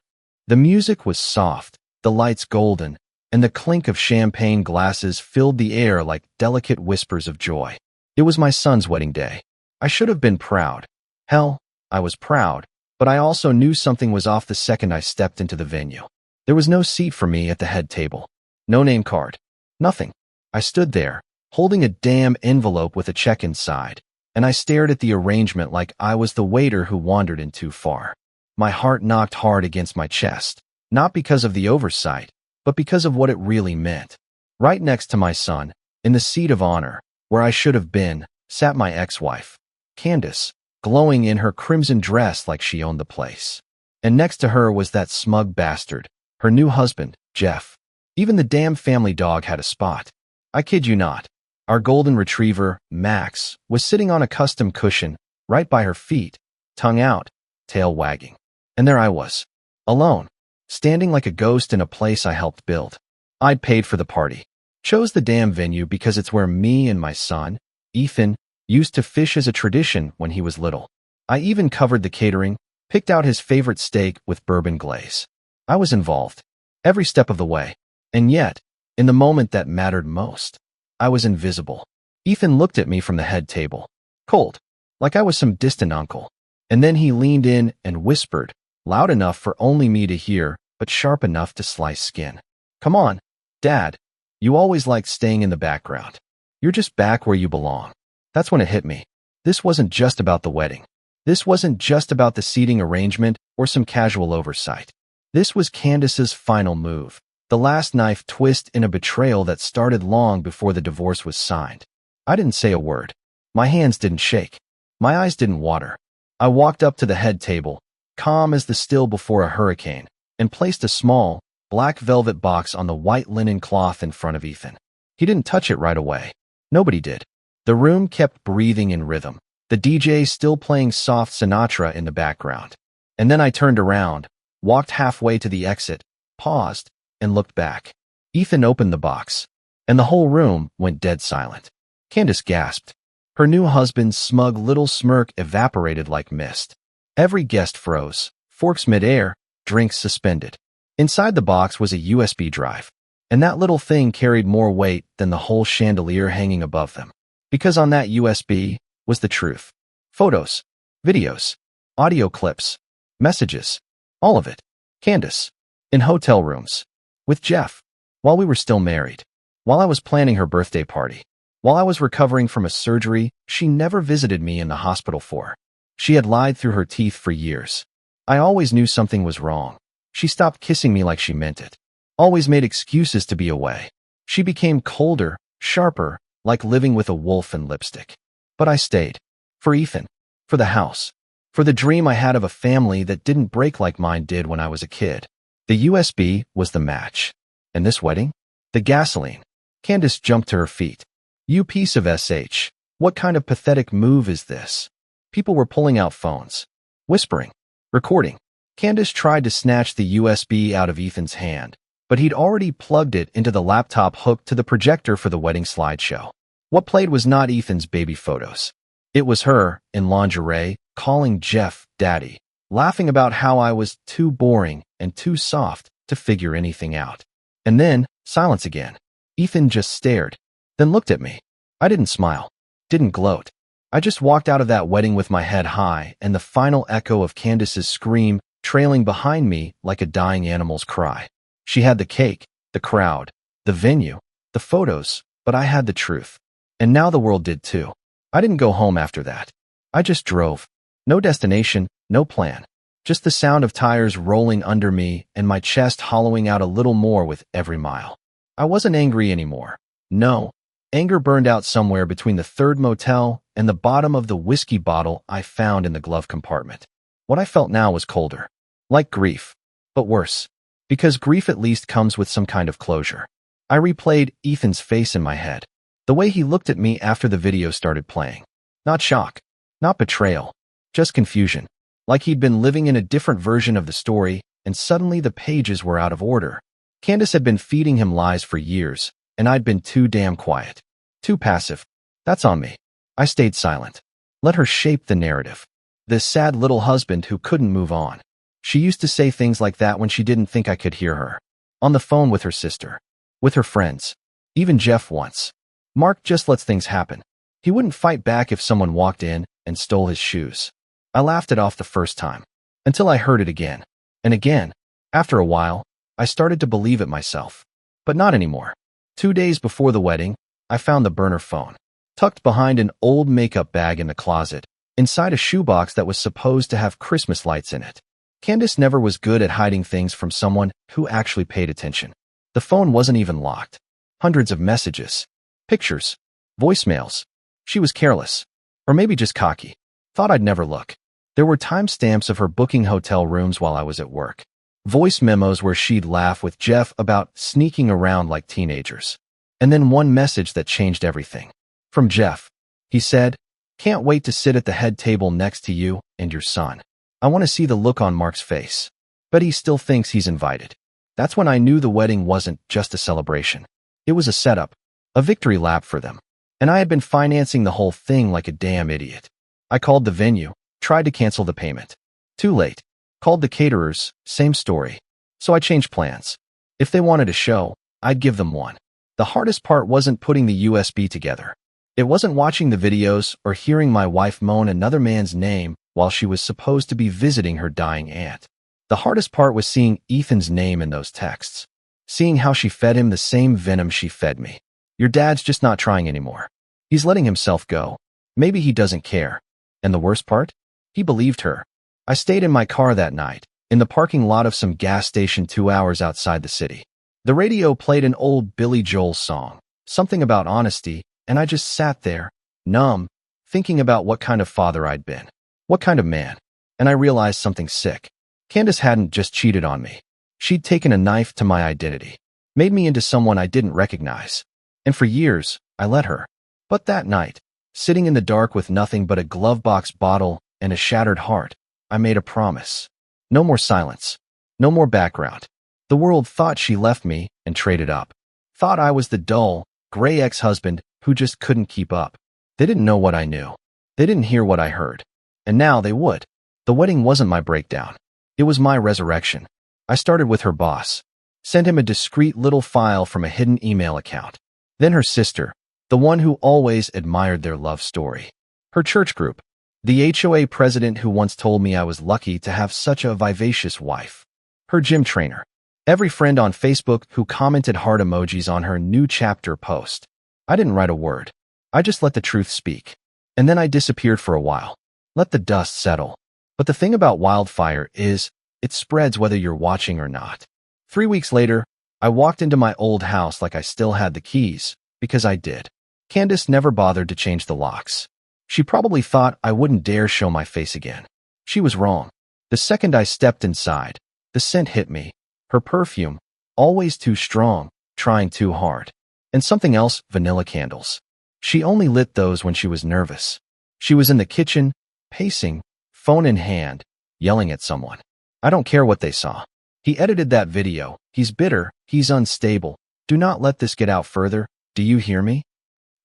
The music was soft, the lights golden, and the clink of champagne glasses filled the air like delicate whispers of joy. It was my son's wedding day. I should have been proud. Hell, I was proud, but I also knew something was off the second I stepped into the venue. There was no seat for me at the head table. No name card. Nothing. I stood there, holding a damn envelope with a check inside, and I stared at the arrangement like I was the waiter who wandered in too far. My heart knocked hard against my chest, not because of the oversight, but because of what it really meant. Right next to my son, in the seat of honor, Where I should have been, sat my ex-wife, Candace, glowing in her crimson dress like she owned the place. And next to her was that smug bastard, her new husband, Jeff. Even the damn family dog had a spot. I kid you not. Our golden retriever, Max, was sitting on a custom cushion, right by her feet, tongue out, tail wagging. And there I was, alone, standing like a ghost in a place I helped build. I'd paid for the party. Chose the damn venue because it's where me and my son, Ethan, used to fish as a tradition when he was little. I even covered the catering, picked out his favorite steak with bourbon glaze. I was involved, every step of the way. And yet, in the moment that mattered most, I was invisible. Ethan looked at me from the head table, cold, like I was some distant uncle. And then he leaned in and whispered, loud enough for only me to hear, but sharp enough to slice skin. Come on, Dad. You always liked staying in the background. You're just back where you belong. That's when it hit me. This wasn't just about the wedding. This wasn't just about the seating arrangement or some casual oversight. This was Candace's final move. The last knife twist in a betrayal that started long before the divorce was signed. I didn't say a word. My hands didn't shake. My eyes didn't water. I walked up to the head table, calm as the still before a hurricane, and placed a small, black velvet box on the white linen cloth in front of Ethan. He didn't touch it right away. Nobody did. The room kept breathing in rhythm, the DJ still playing soft Sinatra in the background. And then I turned around, walked halfway to the exit, paused, and looked back. Ethan opened the box, and the whole room went dead silent. Candace gasped. Her new husband's smug little smirk evaporated like mist. Every guest froze, forks midair, drinks suspended. Inside the box was a USB drive, and that little thing carried more weight than the whole chandelier hanging above them. Because on that USB was the truth. Photos, videos, audio clips, messages, all of it. Candace, in hotel rooms, with Jeff, while we were still married, while I was planning her birthday party, while I was recovering from a surgery she never visited me in the hospital for. She had lied through her teeth for years. I always knew something was wrong. She stopped kissing me like she meant it. Always made excuses to be away. She became colder, sharper, like living with a wolf in lipstick. But I stayed. For Ethan. For the house. For the dream I had of a family that didn't break like mine did when I was a kid. The USB was the match. And this wedding? The gasoline. Candace jumped to her feet. You piece of SH. What kind of pathetic move is this? People were pulling out phones. Whispering. Recording. Candace tried to snatch the USB out of Ethan's hand, but he'd already plugged it into the laptop hooked to the projector for the wedding slideshow. What played was not Ethan's baby photos. It was her, in lingerie, calling Jeff Daddy, laughing about how I was too boring and too soft to figure anything out. And then, silence again. Ethan just stared, then looked at me. I didn't smile, didn't gloat. I just walked out of that wedding with my head high and the final echo of Candace's scream trailing behind me like a dying animal's cry. She had the cake, the crowd, the venue, the photos, but I had the truth. And now the world did too. I didn't go home after that. I just drove. No destination, no plan. Just the sound of tires rolling under me and my chest hollowing out a little more with every mile. I wasn't angry anymore. No. Anger burned out somewhere between the third motel and the bottom of the whiskey bottle I found in the glove compartment. What I felt now was colder. Like grief. But worse. Because grief at least comes with some kind of closure. I replayed Ethan's face in my head. The way he looked at me after the video started playing. Not shock. Not betrayal. Just confusion. Like he'd been living in a different version of the story, and suddenly the pages were out of order. Candace had been feeding him lies for years, and I'd been too damn quiet. Too passive. That's on me. I stayed silent. Let her shape the narrative. This sad little husband who couldn't move on. She used to say things like that when she didn't think I could hear her. On the phone with her sister. With her friends. Even Jeff once. Mark just lets things happen. He wouldn't fight back if someone walked in and stole his shoes. I laughed it off the first time. Until I heard it again. And again. After a while, I started to believe it myself. But not anymore. 2 days before the wedding, I found the burner phone. Tucked behind an old makeup bag in the closet. Inside a shoebox that was supposed to have Christmas lights in it. Candace never was good at hiding things from someone who actually paid attention. The phone wasn't even locked. Hundreds of messages. Pictures. Voicemails. She was careless. Or maybe just cocky. Thought I'd never look. There were timestamps of her booking hotel rooms while I was at work. Voice memos where she'd laugh with Jeff about sneaking around like teenagers. And then one message that changed everything. From Jeff. He said, "Can't wait to sit at the head table next to you and your son. I want to see the look on Mark's face. But he still thinks he's invited." That's when I knew the wedding wasn't just a celebration. It was a setup, a victory lap for them. And I had been financing the whole thing like a damn idiot. I called the venue, tried to cancel the payment. Too late. Called the caterers, same story. So I changed plans. If they wanted a show, I'd give them one. The hardest part wasn't putting the USB together. It wasn't watching the videos or hearing my wife moan another man's name while she was supposed to be visiting her dying aunt. The hardest part was seeing Ethan's name in those texts. Seeing how she fed him the same venom she fed me. Your dad's just not trying anymore. He's letting himself go. Maybe he doesn't care. And the worst part? He believed her. I stayed in my car that night, in the parking lot of some gas station 2 hours outside the city. The radio played an old Billy Joel song, something about honesty, and I just sat there, numb, thinking about what kind of father I'd been. What kind of man. And I realized something sick. Candace hadn't just cheated on me. She'd taken a knife to my identity, made me into someone I didn't recognize. And for years, I let her. But that night, sitting in the dark with nothing but a glove-box bottle and a shattered heart, I made a promise. No more silence. No more background. The world thought she left me and traded up. Thought I was the dull, gray ex-husband who just couldn't keep up. They didn't know what I knew. They didn't hear what I heard. And now they would. The wedding wasn't my breakdown. It was my resurrection. I started with her boss. Sent him a discreet little file from a hidden email account. Then her sister, the one who always admired their love story. Her church group. The HOA president who once told me I was lucky to have such a vivacious wife. Her gym trainer. Every friend on Facebook who commented heart emojis on her new chapter post. I didn't write a word. I just let the truth speak. And then I disappeared for a while. Let the dust settle. But the thing about wildfire is, it spreads whether you're watching or not. 3 weeks later, I walked into my old house like I still had the keys, because I did. Candace never bothered to change the locks. She probably thought I wouldn't dare show my face again. She was wrong. The second I stepped inside, the scent hit me. Her perfume, always too strong, trying too hard. And something else, vanilla candles. She only lit those when she was nervous. She was in the kitchen, pacing, phone in hand, yelling at someone. I don't care what they saw. He edited that video. He's bitter. He's unstable. Do not let this get out further. Do you hear me?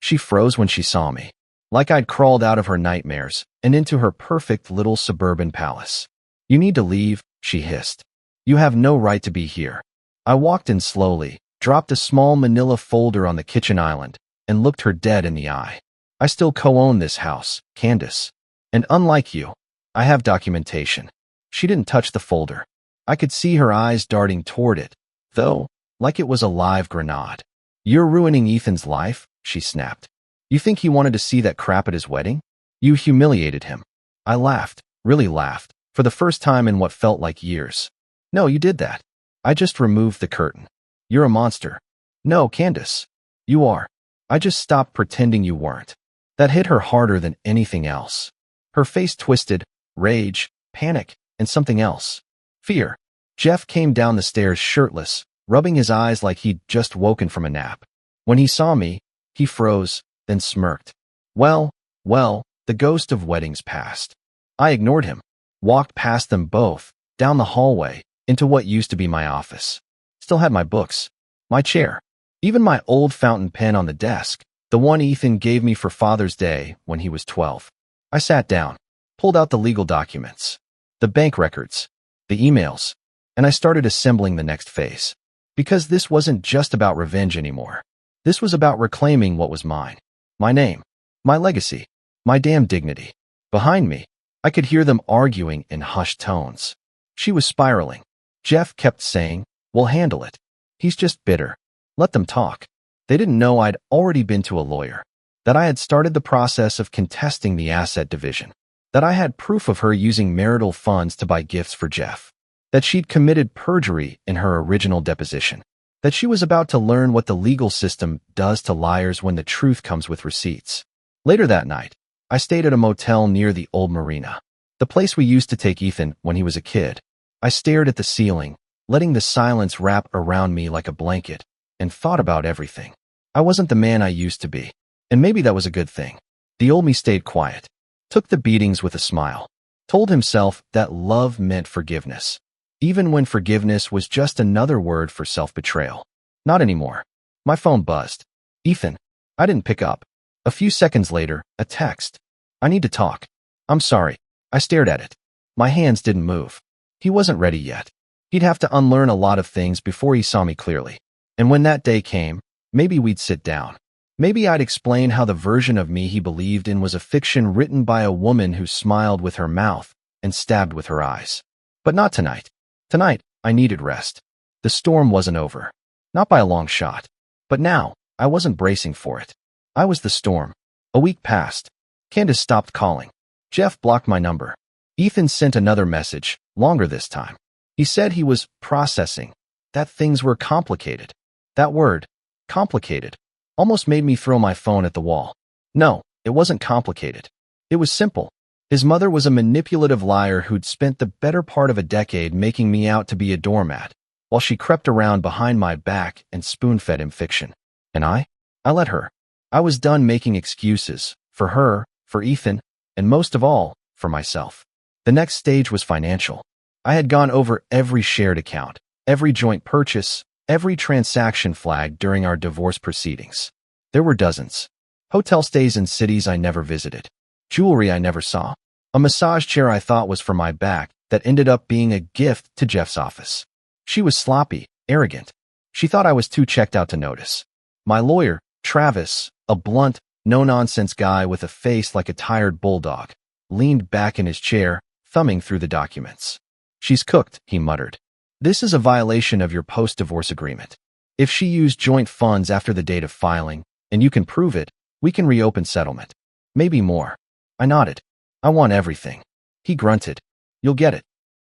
She froze when she saw me. Like I'd crawled out of her nightmares and into her perfect little suburban palace. You need to leave, she hissed. You have no right to be here. I walked in slowly, dropped a small manila folder on the kitchen island, and looked her dead in the eye. I still co-own this house, Candace. And unlike you, I have documentation. She didn't touch the folder. I could see her eyes darting toward it, though, like it was a live grenade. You're ruining Ethan's life, she snapped. You think he wanted to see that crap at his wedding? You humiliated him. I laughed, really laughed, for the first time in what felt like years. No, you did that. I just removed the curtain. You're a monster. No, Candace. You are. I just stopped pretending you weren't. That hit her harder than anything else. Her face twisted, rage, panic, and something else. Fear. Jeff came down the stairs shirtless, rubbing his eyes like he'd just woken from a nap. When he saw me, he froze, then smirked. Well, the ghost of weddings passed. I ignored him, walked past them both, down the hallway, into what used to be my office. Still had my books, my chair, even my old fountain pen on the desk, the one Ethan gave me for Father's Day when he was 12. I sat down, pulled out the legal documents, the bank records, the emails, and I started assembling the next phase. Because this wasn't just about revenge anymore. This was about reclaiming what was mine. My name, my legacy, my damn dignity. Behind me, I could hear them arguing in hushed tones. She was spiraling. Jeff kept saying, "We'll handle it. He's just bitter. Let them talk." They didn't know I'd already been to a lawyer, that I had started the process of contesting the asset division, that I had proof of her using marital funds to buy gifts for Jeff, that she'd committed perjury in her original deposition. that she was about to learn what the legal system does to liars when the truth comes with receipts. Later that night, I stayed at a motel near the old marina, the place we used to take Ethan when he was a kid. I stared at the ceiling, letting the silence wrap around me like a blanket, and thought about everything. I wasn't the man I used to be, and maybe that was a good thing. The old me stayed quiet, took the beatings with a smile, told himself that love meant forgiveness, even when forgiveness was just another word for self-betrayal. Not anymore. My phone buzzed. Ethan. I didn't pick up. A few seconds later, a text. I need to talk. I'm sorry. I stared at it. My hands didn't move. He wasn't ready yet. He'd have to unlearn a lot of things before he saw me clearly. And when that day came, maybe we'd sit down. Maybe I'd explain how the version of me he believed in was a fiction written by a woman who smiled with her mouth and stabbed with her eyes. But not tonight. Tonight, I needed rest. The storm wasn't over. Not by a long shot. But now, I wasn't bracing for it. I was the storm. A week passed. Candace stopped calling. Jeff blocked my number. Ethan sent another message, longer this time. He said he was processing, that things were complicated. That word, complicated, almost made me throw my phone at the wall. No, it wasn't complicated. It was simple. His mother was a manipulative liar who'd spent the better part of a decade making me out to be a doormat, while she crept around behind my back and spoon-fed him fiction. And I let her. I was done making excuses, for her, for Ethan, and most of all, for myself. The next stage was financial. I had gone over every shared account, every joint purchase, every transaction flagged during our divorce proceedings. There were dozens. Hotel stays in cities I never visited. Jewelry I never saw. A massage chair I thought was for my back that ended up being a gift to Jeff's office. She was sloppy, arrogant. She thought I was too checked out to notice. My lawyer, Travis, a blunt, no-nonsense guy with a face like a tired bulldog, leaned back in his chair, thumbing through the documents. She's cooked, he muttered. This is a violation of your post-divorce agreement. If she used joint funds after the date of filing, and you can prove it, we can reopen settlement. Maybe more. I nodded. I want everything. He grunted. You'll get it.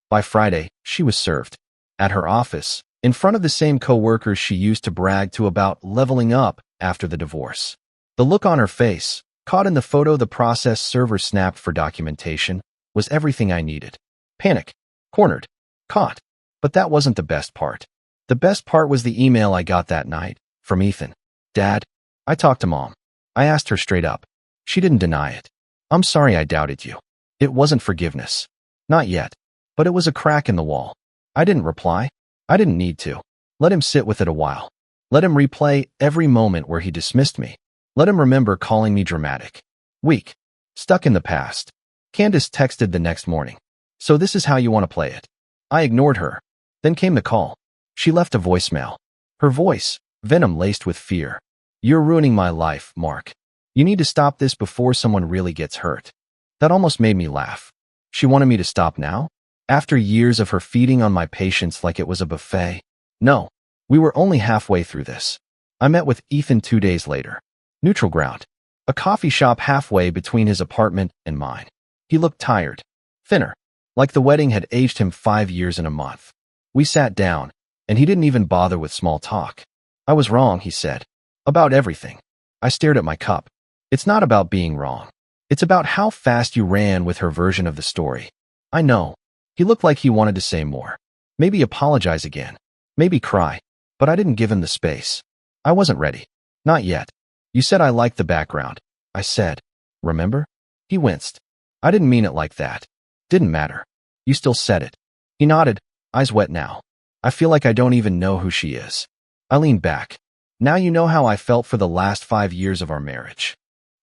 By Friday, she was served. At her office, in front of the same co-workers she used to brag to about leveling up after the divorce. The look on her face, caught in the photo the process server snapped for documentation, was everything I needed. Panic. Cornered. Caught. But that wasn't the best part. The best part was the email I got that night, from Ethan. Dad, I talked to Mom. I asked her straight up. She didn't deny it. I'm sorry I doubted you. It wasn't forgiveness. Not yet. But it was a crack in the wall. I didn't reply. I didn't need to. Let him sit with it a while. Let him replay every moment where he dismissed me. Let him remember calling me dramatic. Weak. Stuck in the past. Candace texted the next morning. So this is how you want to play it. I ignored her. Then came the call. She left a voicemail. Her voice, venom laced with fear. You're ruining my life, Mark. You need to stop this before someone really gets hurt. That almost made me laugh. She wanted me to stop now? After years of her feeding on my patience like it was a buffet? No. We were only halfway through this. I met with Ethan 2 days later. Neutral ground. A coffee shop halfway between his apartment and mine. He looked tired. Thinner. Like the wedding had aged him 5 years in a month. We sat down, and he didn't even bother with small talk. I was wrong, he said. About everything. I stared at my cup. It's not about being wrong. It's about how fast you ran with her version of the story. I know. He looked like he wanted to say more. Maybe apologize again. Maybe cry. But I didn't give him the space. I wasn't ready. Not yet. You said I liked the background. I said. Remember? He winced. I didn't mean it like that. Didn't matter. You still said it. He nodded, eyes wet now. I feel like I don't even know who she is. I leaned back. Now you know how I felt for the last 5 years of our marriage.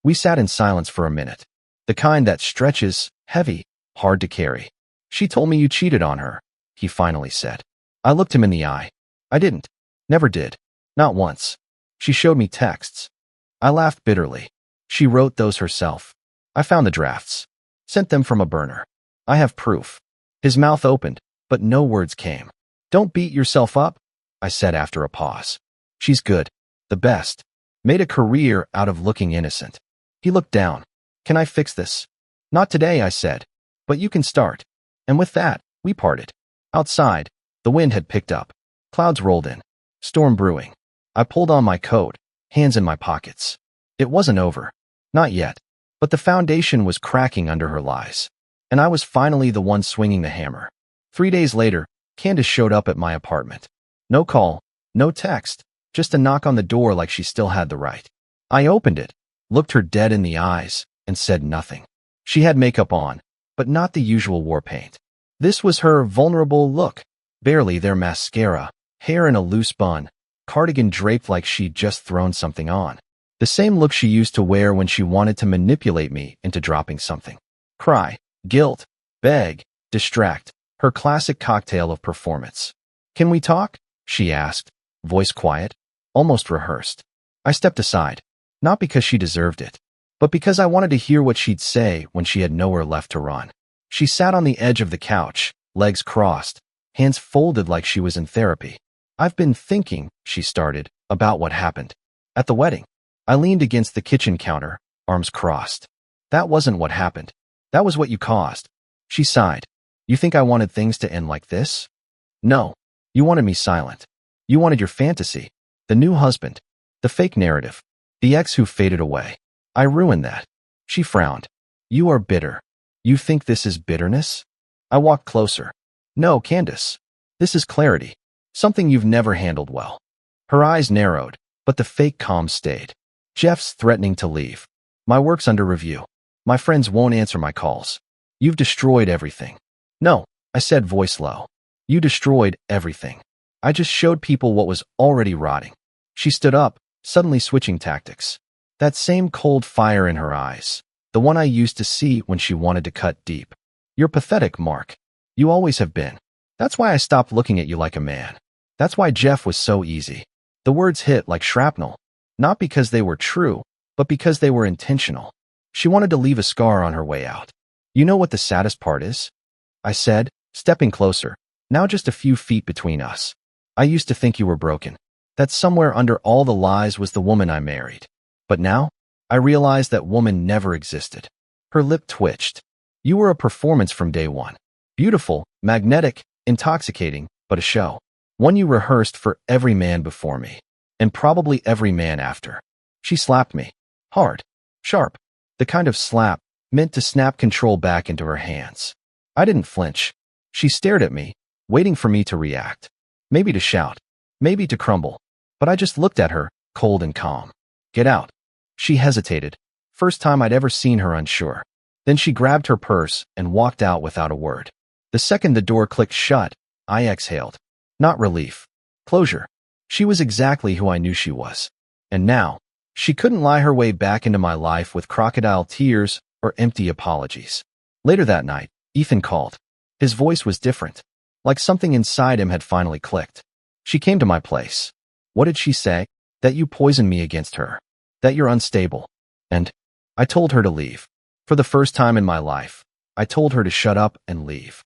We sat in silence for a minute. The kind that stretches, heavy, hard to carry. She told me you cheated on her, he finally said. I looked him in the eye. I didn't. Never did. Not once. She showed me texts. I laughed bitterly. She wrote those herself. I found the drafts. Sent them from a burner. I have proof. His mouth opened, but no words came. Don't beat yourself up, I said after a pause. She's good. The best. Made a career out of looking innocent. He looked down. Can I fix this? Not today, I said. But you can start. And with that, we parted. Outside, the wind had picked up. Clouds rolled in. Storm brewing. I pulled on my coat, hands in my pockets. It wasn't over. Not yet. But the foundation was cracking under her lies. And I was finally the one swinging the hammer. 3 days later, Candace showed up at my apartment. No call, no text, just a knock on the door like she still had the right. I opened it, looked her dead in the eyes, and said nothing. She had makeup on, but not the usual war paint. This was her vulnerable look. Barely their mascara, hair in a loose bun, cardigan draped like she'd just thrown something on. The same look she used to wear when she wanted to manipulate me into dropping something. Cry, guilt, beg, distract, her classic cocktail of performance. "Can we talk?" she asked, voice quiet, almost rehearsed. I stepped aside, not because she deserved it, but because I wanted to hear what she'd say when she had nowhere left to run. She sat on the edge of the couch, legs crossed, hands folded like she was in therapy. "I've been thinking," she started, "about what happened at the wedding." I leaned against the kitchen counter, arms crossed. "That wasn't what happened. That was what you caused." She sighed. "You think I wanted things to end like this?" "No. You wanted me silent. You wanted your fantasy, the new husband, the fake narrative, the ex who faded away. I ruined that." She frowned. "You are bitter. You think this is bitterness?" I walked closer. "No, Candace. This is clarity. Something you've never handled well." Her eyes narrowed, but the fake calm stayed. "Jeff's threatening to leave. My work's under review. My friends won't answer my calls. You've destroyed everything." "No," I said, voice low. "You destroyed everything. I just showed people what was already rotting." She stood up, suddenly switching tactics. That same cold fire in her eyes, the one I used to see when she wanted to cut deep. "You're pathetic, Mark. You always have been. That's why I stopped looking at you like a man. That's why Jeff was so easy." The words hit like shrapnel, not because they were true, but because they were intentional. She wanted to leave a scar on her way out. "You know what the saddest part is?" I said, stepping closer, now just a few feet between us. "I used to think you were broken, that somewhere under all the lies was the woman I married. But now, I realized that woman never existed." Her lip twitched. "You were a performance from day one. Beautiful, magnetic, intoxicating, but a show. One you rehearsed for every man before me, and probably every man after." She slapped me. Hard. Sharp. The kind of slap meant to snap control back into her hands. I didn't flinch. She stared at me, waiting for me to react. Maybe to shout. Maybe to crumble. But I just looked at her, cold and calm. "Get out." She hesitated. First time I'd ever seen her unsure. Then she grabbed her purse and walked out without a word. The second the door clicked shut, I exhaled. Not relief. Closure. She was exactly who I knew she was. And now, she couldn't lie her way back into my life with crocodile tears or empty apologies. Later that night, Ethan called. His voice was different, like something inside him had finally clicked. "She came to my place." "What did she say?" "That you poisoned me against her. That you're unstable." And I told her to leave. For the first time in my life, I told her to shut up and leave.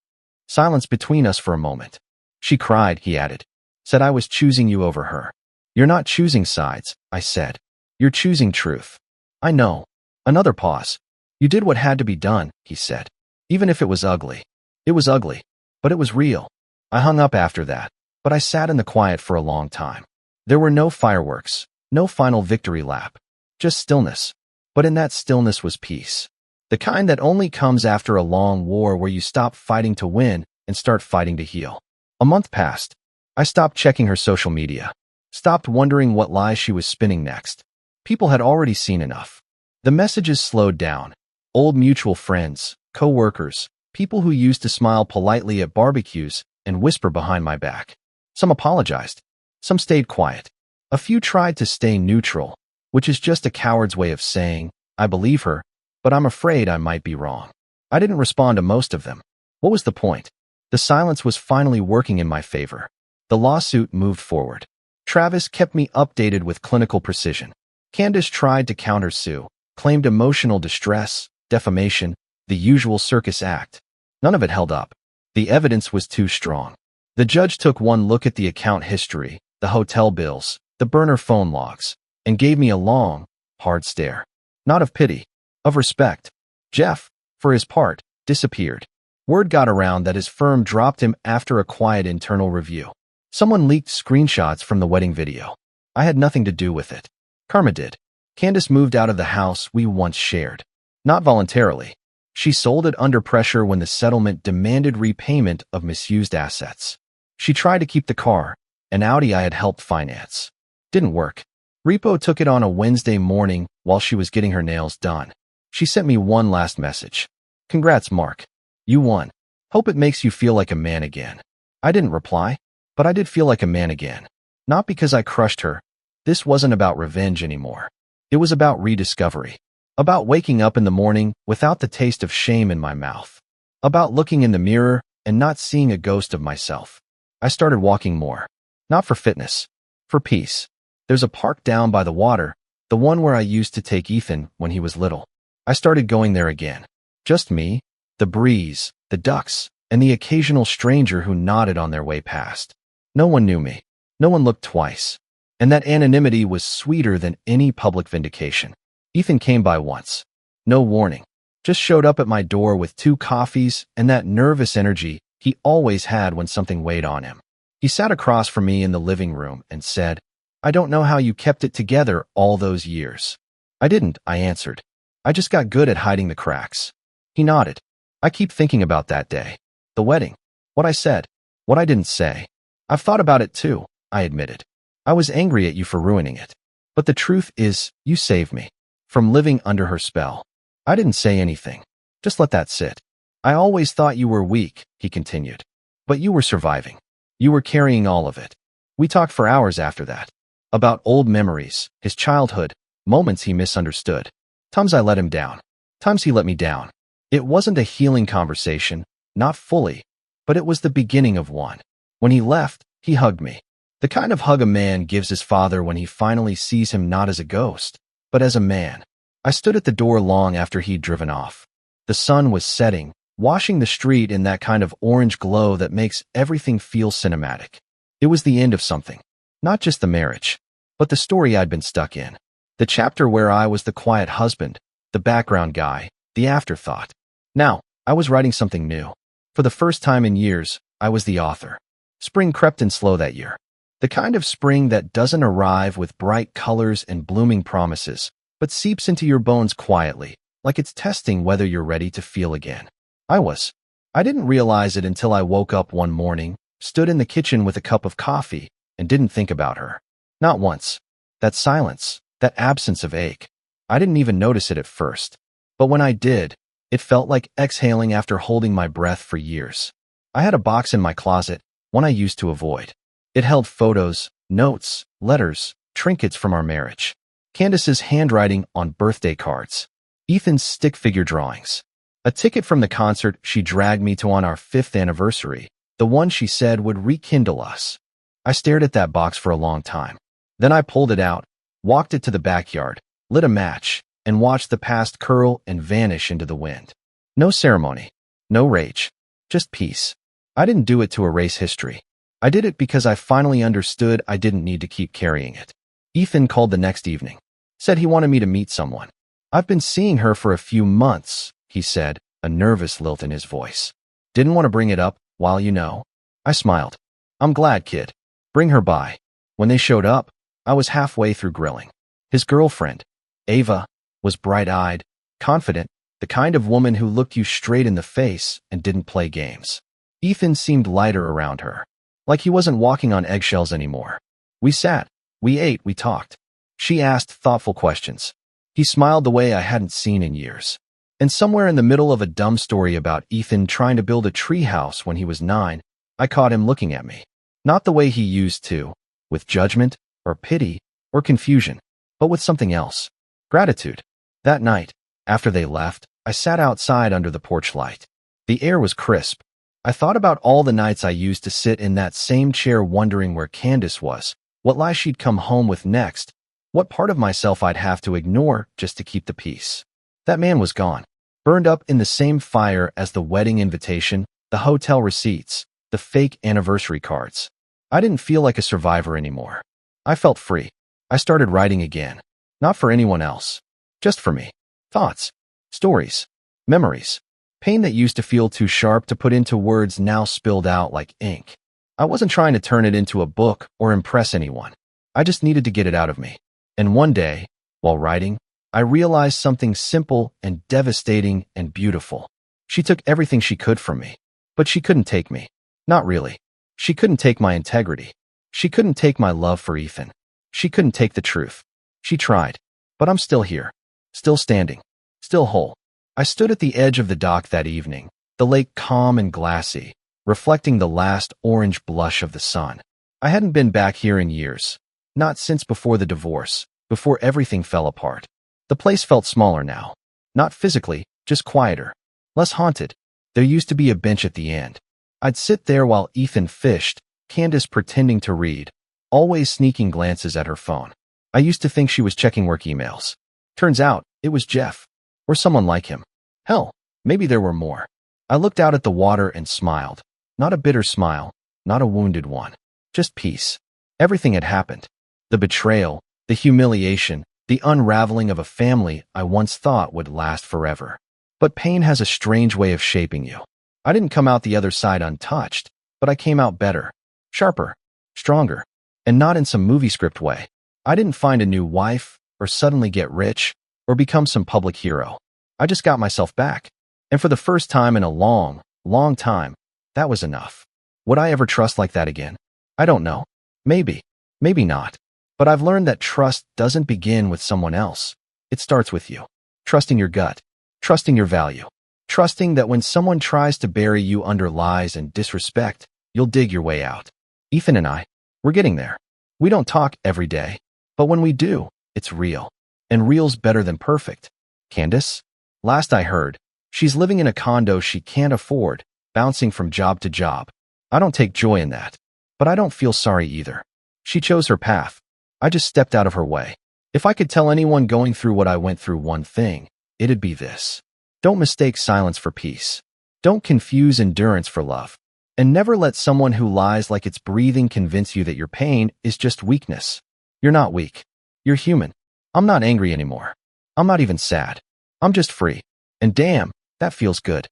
Silence between us for a moment. "She cried," he added. "Said I was choosing you over her." "You're not choosing sides," I said. "You're choosing truth." "I know." Another pause. "You did what had to be done," he said. "Even if it was ugly." It was ugly, but it was real. I hung up after that, but I sat in the quiet for a long time. There were no fireworks, no final victory lap, just stillness. But in that stillness was peace. The kind that only comes after a long war where you stop fighting to win and start fighting to heal. A month passed. I stopped checking her social media, stopped wondering what lies she was spinning next. People had already seen enough. The messages slowed down. Old mutual friends, co-workers, people who used to smile politely at barbecues and whisper behind my back. Some apologized. Some stayed quiet. A few tried to stay neutral, which is just a coward's way of saying, "I believe her, but I'm afraid I might be wrong." I didn't respond to most of them. What was the point? The silence was finally working in my favor. The lawsuit moved forward. Travis kept me updated with clinical precision. Candace tried to countersue, claimed emotional distress, defamation, the usual circus act. None of it held up. The evidence was too strong. The judge took one look at the account history, the hotel bills, the burner phone logs, and gave me a long, hard stare. Not of pity, of respect. Jeff, for his part, disappeared. Word got around that his firm dropped him after a quiet internal review. Someone leaked screenshots from the wedding video. I had nothing to do with it. Karma did. Candace moved out of the house we once shared. Not voluntarily. She sold it under pressure when the settlement demanded repayment of misused assets. She tried to keep the car, an Audi I had helped finance. Didn't work. Repo took it on a Wednesday morning while she was getting her nails done. She sent me one last message. Congrats, Mark. You won. Hope it makes you feel like a man again. I didn't reply, but I did feel like a man again. Not because I crushed her. This wasn't about revenge anymore. It was about rediscovery. About waking up in the morning without the taste of shame in my mouth. About looking in the mirror and not seeing a ghost of myself. I started walking more. Not for fitness. For peace. There's a park down by the water, the one where I used to take Ethan when he was little. I started going there again. Just me, the breeze, the ducks, and the occasional stranger who nodded on their way past. No one knew me. No one looked twice. And that anonymity was sweeter than any public vindication. Ethan came by once. No warning. Just showed up at my door with 2 coffees and that nervous energy he always had when something weighed on him. He sat across from me in the living room and said, I don't know how you kept it together all those years. I didn't, I answered. I just got good at hiding the cracks. He nodded. I keep thinking about that day. The wedding. What I said. What I didn't say. I've thought about it too, I admitted. I was angry at you for ruining it. But the truth is, you saved me. From living under her spell. I didn't say anything. Just let that sit. I always thought you were weak, he continued. But you were surviving. You were carrying all of it. We talked for hours after that. About old memories, his childhood, moments he misunderstood. Times I let him down. Times he let me down. It wasn't a healing conversation, not fully, but it was the beginning of one. When he left, he hugged me. The kind of hug a man gives his father when he finally sees him not as a ghost, but as a man. I stood at the door long after he'd driven off. The sun was setting, washing the street in that kind of orange glow that makes everything feel cinematic. It was the end of something. Not just the marriage, but the story I'd been stuck in. The chapter where I was the quiet husband, the background guy, the afterthought. Now, I was writing something new. For the first time in years, I was the author. Spring crept in slow that year. The kind of spring that doesn't arrive with bright colors and blooming promises, but seeps into your bones quietly, like it's testing whether you're ready to feel again. I was. I didn't realize it until I woke up one morning, stood in the kitchen with a cup of coffee, and didn't think about her. Not once. That silence, that absence of ache. I didn't even notice it at first. But when I did, it felt like exhaling after holding my breath for years. I had a box in my closet, one I used to avoid. It held photos, notes, letters, trinkets from our marriage. Candace's handwriting on birthday cards. Ethan's stick figure drawings. A ticket from the concert she dragged me to on our 5th anniversary, the one she said would rekindle us. I stared at that box for a long time. Then I pulled it out, walked it to the backyard, lit a match, and watched the past curl and vanish into the wind. No ceremony, no rage, just peace. I didn't do it to erase history. I did it because I finally understood I didn't need to keep carrying it. Ethan called the next evening. Said he wanted me to meet someone. I've been seeing her for a few months, he said, a nervous lilt in his voice. Didn't want to bring it up, while you know. I smiled. I'm glad, kid. Bring her by. When they showed up, I was halfway through grilling. His girlfriend, Ava, was bright-eyed, confident, the kind of woman who looked you straight in the face and didn't play games. Ethan seemed lighter around her, like he wasn't walking on eggshells anymore. We sat, we ate, we talked. She asked thoughtful questions. He smiled the way I hadn't seen in years. And somewhere in the middle of a dumb story about Ethan trying to build a treehouse when he was 9, I caught him looking at me. Not the way he used to, with judgment, or pity, or confusion, but with something else. Gratitude. That night, after they left, I sat outside under the porch light. The air was crisp. I thought about all the nights I used to sit in that same chair wondering where Candace was, what lie she'd come home with next, what part of myself I'd have to ignore just to keep the peace. That man was gone, burned up in the same fire as the wedding invitation, the hotel receipts, the fake anniversary cards. I didn't feel like a survivor anymore. I felt free. I started writing again. Not for anyone else. Just for me. Thoughts. Stories. Memories. Pain that used to feel too sharp to put into words now spilled out like ink. I wasn't trying to turn it into a book or impress anyone. I just needed to get it out of me. And one day, while writing, I realized something simple and devastating and beautiful. She took everything she could from me, but she couldn't take me. Not really. She couldn't take my integrity. She couldn't take my love for Ethan. She couldn't take the truth. She tried, but I'm still here, still standing, still whole. I stood at the edge of the dock that evening, the lake calm and glassy, reflecting the last orange blush of the sun. I hadn't been back here in years, not since before the divorce, before everything fell apart. The place felt smaller now, not physically, just quieter, less haunted. There used to be a bench at the end. I'd sit there while Ethan fished, Candace pretending to read, always sneaking glances at her phone. I used to think she was checking work emails. Turns out, it was Jeff, or someone like him. Hell, maybe there were more. I looked out at the water and smiled. Not a bitter smile, not a wounded one. Just peace. Everything had happened. The betrayal, the humiliation, the unraveling of a family I once thought would last forever. But pain has a strange way of shaping you. I didn't come out the other side untouched, but I came out better, sharper, stronger, and not in some movie script way. I didn't find a new wife, or suddenly get rich, or become some public hero. I just got myself back. And for the first time in a long, long time, that was enough. Would I ever trust like that again? I don't know. Maybe. Maybe not. But I've learned that trust doesn't begin with someone else. It starts with you. Trusting your gut. Trusting your value. Trusting that when someone tries to bury you under lies and disrespect, you'll dig your way out. Ethan and I, we're getting there. We don't talk every day, but when we do, it's real. And real's better than perfect. Candace? Last I heard, she's living in a condo she can't afford, bouncing from job to job. I don't take joy in that, but I don't feel sorry either. She chose her path. I just stepped out of her way. If I could tell anyone going through what I went through one thing, it'd be this. Don't mistake silence for peace. Don't confuse endurance for love. And never let someone who lies like it's breathing convince you that your pain is just weakness. You're not weak. You're human. I'm not angry anymore. I'm not even sad. I'm just free. And damn, that feels good.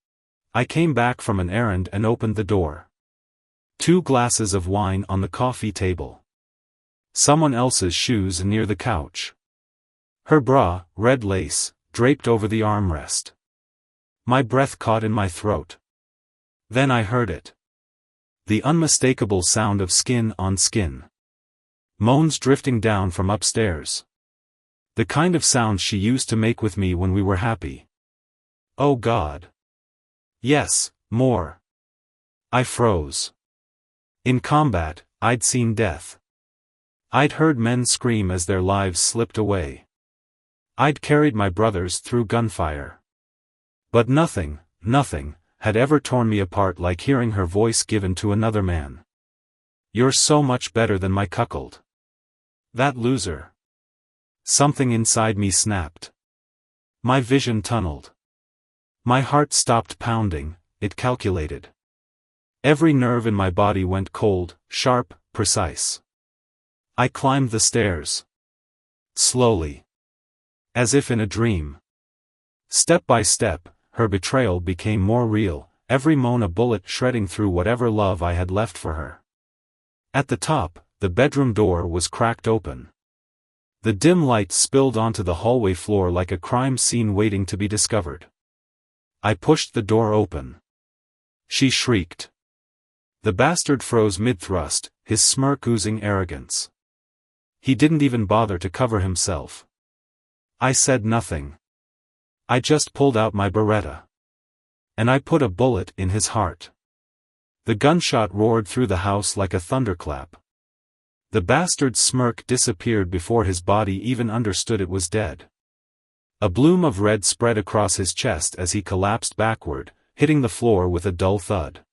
I came back from an errand and opened the door. 2 glasses of wine on the coffee table. Someone else's shoes near the couch. Her bra, red lace, draped over the armrest. My breath caught in my throat. Then I heard it. The unmistakable sound of skin on skin. Moans drifting down from upstairs. The kind of sound she used to make with me when we were happy. Oh God. Yes, more. I froze. In combat, I'd seen death. I'd heard men scream as their lives slipped away. I'd carried my brothers through gunfire. But nothing, had ever torn me apart like hearing her voice given to another man. You're so much better than my cuckold. That loser. Something inside me snapped. My vision tunneled. My heart stopped pounding, it calculated. Every nerve in my body went cold, sharp, precise. I climbed the stairs. Slowly. As if in a dream. Step by step, her betrayal became more real, every moan a bullet shredding through whatever love I had left for her. At the top, the bedroom door was cracked open. The dim light spilled onto the hallway floor like a crime scene waiting to be discovered. I pushed the door open. She shrieked. The bastard froze mid-thrust, his smirk oozing arrogance. He didn't even bother to cover himself. I said nothing. I just pulled out my Beretta. And I put a bullet in his heart. The gunshot roared through the house like a thunderclap. The bastard's smirk disappeared before his body even understood it was dead. A bloom of red spread across his chest as he collapsed backward, hitting the floor with a dull thud.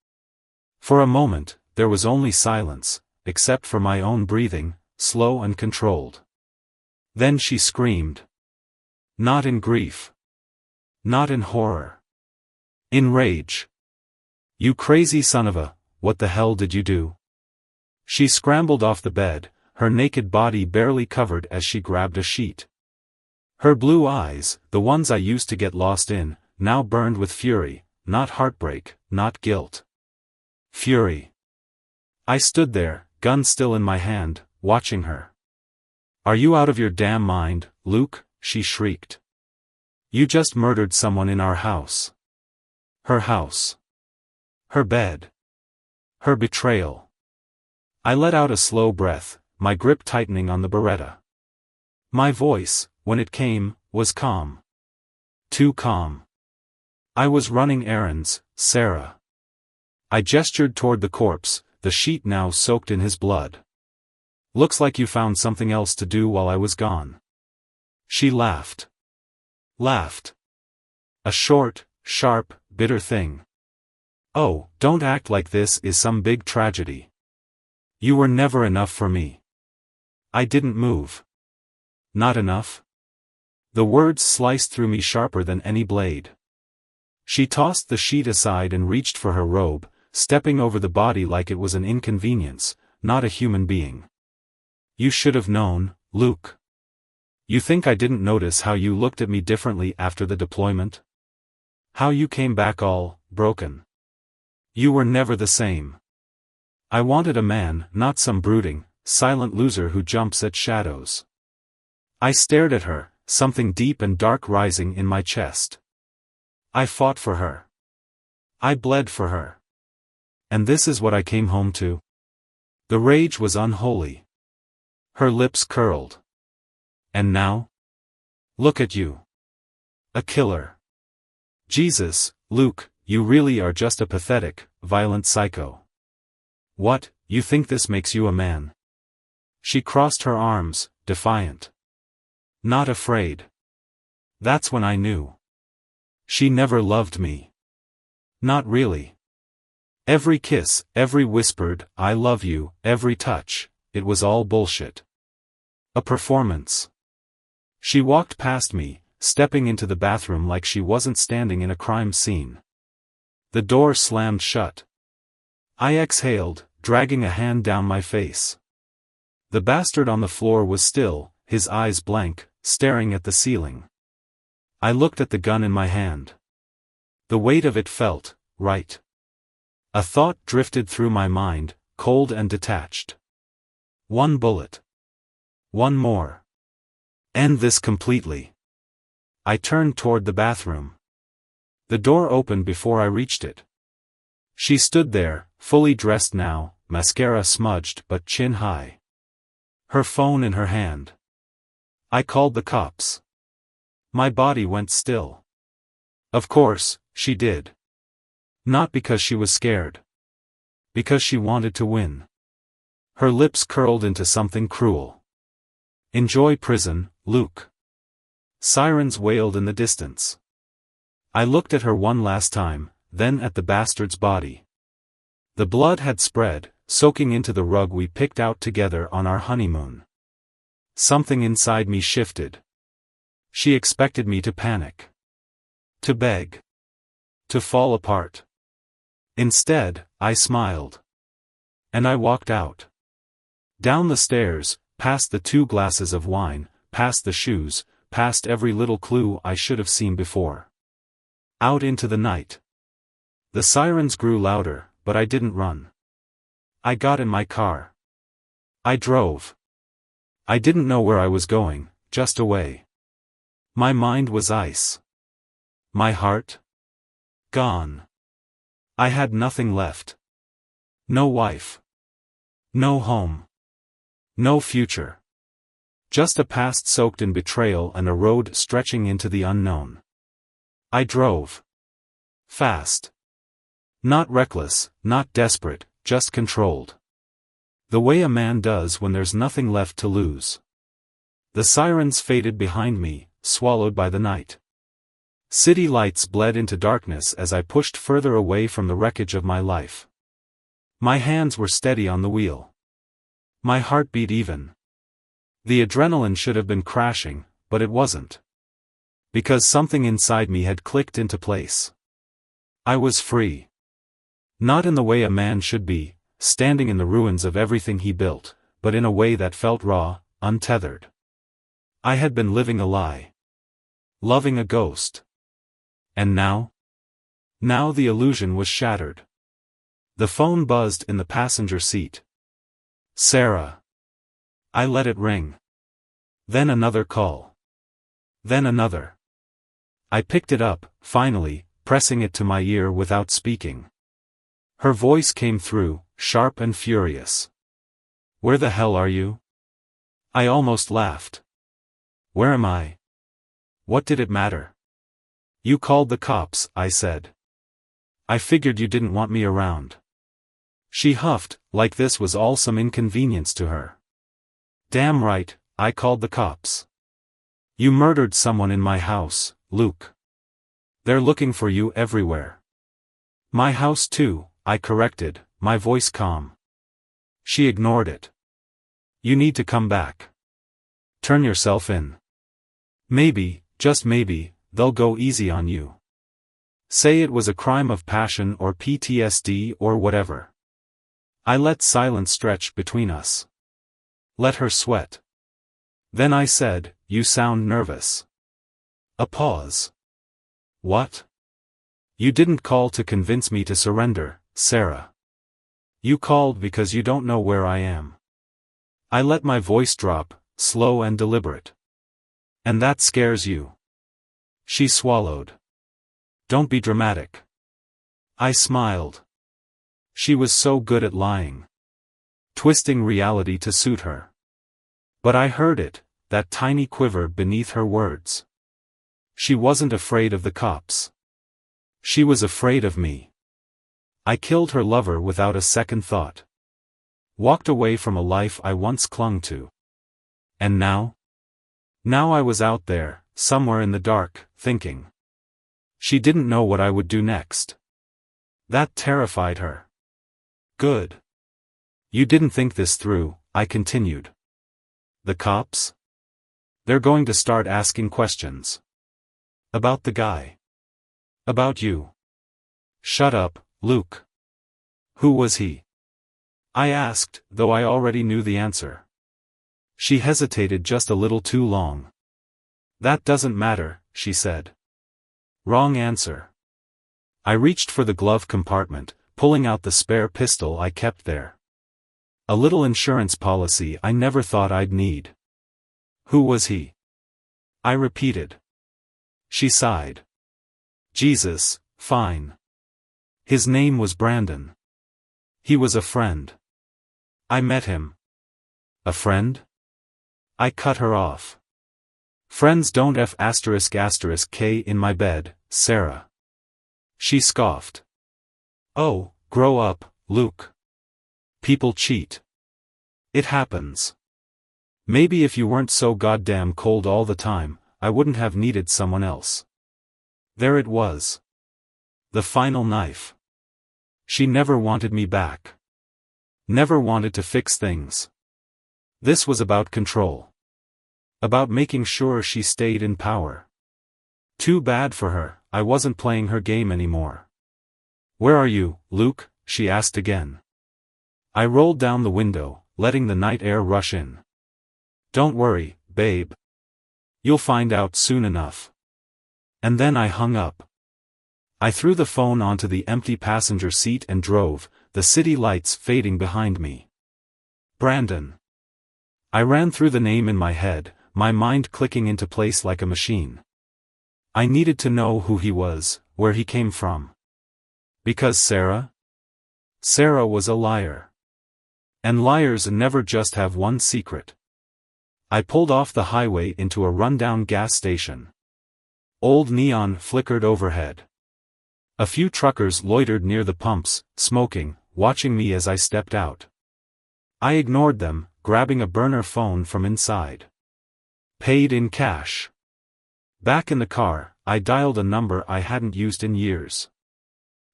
For a moment, there was only silence, except for my own breathing, slow and controlled. Then she screamed. Not in grief. Not in horror. In rage. You crazy son of a, what the hell did you do? She scrambled off the bed, her naked body barely covered as she grabbed a sheet. Her blue eyes, the ones I used to get lost in, now burned with fury, not heartbreak, not guilt. Fury. I stood there, gun still in my hand, watching her. "Are you out of your damn mind, Luke?" she shrieked. "You just murdered someone in our house. Her house. Her bed. Her betrayal." I let out a slow breath, my grip tightening on the Beretta. My voice, when it came, was calm. Too calm. "I was running errands, Sarah." I gestured toward the corpse, the sheet now soaked in his blood. "Looks like you found something else to do while I was gone." She laughed. Laughed. A short, sharp, bitter thing. "Oh, don't act like this is some big tragedy. You were never enough for me." I didn't move. Not enough? The words sliced through me sharper than any blade. She tossed the sheet aside and reached for her robe, stepping over the body like it was an inconvenience, not a human being. "You should have known, Luke. You think I didn't notice how you looked at me differently after the deployment? How you came back all broken? You were never the same. I wanted a man, not some brooding, silent loser who jumps at shadows." I stared at her, something deep and dark rising in my chest. I fought for her. I bled for her. And this is what I came home to? The rage was unholy. Her lips curled. "And now? Look at you. A killer. Jesus, Luke, you really are just a pathetic, violent psycho. What, you think this makes you a man?" She crossed her arms, defiant. Not afraid. That's when I knew. She never loved me. Not really. Every kiss, every whispered, "I love you," every touch, it was all bullshit. A performance. She walked past me, stepping into the bathroom like she wasn't standing in a crime scene. The door slammed shut. I exhaled, dragging a hand down my face. The bastard on the floor was still, his eyes blank, staring at the ceiling. I looked at the gun in my hand. The weight of it felt right. A thought drifted through my mind, cold and detached. One bullet. One more. End this completely. I turned toward the bathroom. The door opened before I reached it. She stood there, fully dressed now, mascara smudged but chin high. Her phone in her hand. I called the cops. My body went still. Of course, she did. Not because she was scared. Because she wanted to win. Her lips curled into something cruel. "Enjoy prison, Luke." Sirens wailed in the distance. I looked at her one last time, then at the bastard's body. The blood had spread, soaking into the rug we picked out together on our honeymoon. Something inside me shifted. She expected me to panic. To beg. To fall apart. Instead, I smiled. And I walked out. Down the stairs, past the 2 glasses of wine, past the shoes, past every little clue I should have seen before. Out into the night. The sirens grew louder, but I didn't run. I got in my car. I drove. I didn't know where I was going, just away. My mind was ice. My heart? Gone. I had nothing left. No wife. No home. No future. Just a past soaked in betrayal and a road stretching into the unknown. I drove. Fast. Not reckless, not desperate, just controlled. The way a man does when there's nothing left to lose. The sirens faded behind me, swallowed by the night. City lights bled into darkness as I pushed further away from the wreckage of my life. My hands were steady on the wheel. My heart beat even. The adrenaline should have been crashing, but it wasn't. Because something inside me had clicked into place. I was free. Not in the way a man should be, standing in the ruins of everything he built, but in a way that felt raw, untethered. I had been living a lie. Loving a ghost. And now? Now the illusion was shattered. The phone buzzed in the passenger seat. Sarah. I let it ring. Then another call. Then another. I picked it up, finally, pressing it to my ear without speaking. Her voice came through, sharp and furious. Where the hell are you? I almost laughed. Where am I? What did it matter? You called the cops, I said. I figured you didn't want me around. She huffed, like this was all some inconvenience to her. Damn right, I called the cops. You murdered someone in my house, Luke. They're looking for you everywhere. My house too, I corrected, my voice calm. She ignored it. You need to come back. Turn yourself in. Maybe, just maybe, they'll go easy on you. Say it was a crime of passion or PTSD or whatever. I let silence stretch between us. Let her sweat. Then I said, you sound nervous. A pause. What? You didn't call to convince me to surrender, Sarah. You called because you don't know where I am. I let my voice drop, slow and deliberate. And that scares you. She swallowed. Don't be dramatic. I smiled. She was so good at lying. Twisting reality to suit her. But I heard it, that tiny quiver beneath her words. She wasn't afraid of the cops. She was afraid of me. I killed her lover without a second thought. Walked away from a life I once clung to. And now? Now I was out there, somewhere in the dark, thinking. She didn't know what I would do next. That terrified her. Good. You didn't think this through, I continued. The cops? They're going to start asking questions. About the guy. About you. Shut up, Luke. Who was he? I asked, though I already knew the answer. She hesitated just a little too long. That doesn't matter, she said. Wrong answer. I reached for the glove compartment, pulling out the spare pistol I kept there. A little insurance policy I never thought I'd need. Who was he? I repeated. She sighed. Jesus, fine. His name was Brandon. He was a friend. I met him. A friend? I cut her off. Friends don't F***K in my bed, Sarah. She scoffed. Oh, grow up, Luke. People cheat. It happens. Maybe if you weren't so goddamn cold all the time, I wouldn't have needed someone else. There it was. The final knife. She never wanted me back. Never wanted to fix things. This was about control. About making sure she stayed in power. Too bad for her, I wasn't playing her game anymore. Where are you, Luke? She asked again. I rolled down the window, letting the night air rush in. Don't worry, babe. You'll find out soon enough. And then I hung up. I threw the phone onto the empty passenger seat and drove, the city lights fading behind me. Brandon. I ran through the name in my head, my mind clicking into place like a machine. I needed to know who he was, where he came from. Because Sarah? Sarah was a liar. And liars never just have one secret. I pulled off the highway into a rundown gas station. Old neon flickered overhead. A few truckers loitered near the pumps, smoking, watching me as I stepped out. I ignored them, grabbing a burner phone from inside. Paid in cash. Back in the car, I dialed a number I hadn't used in years.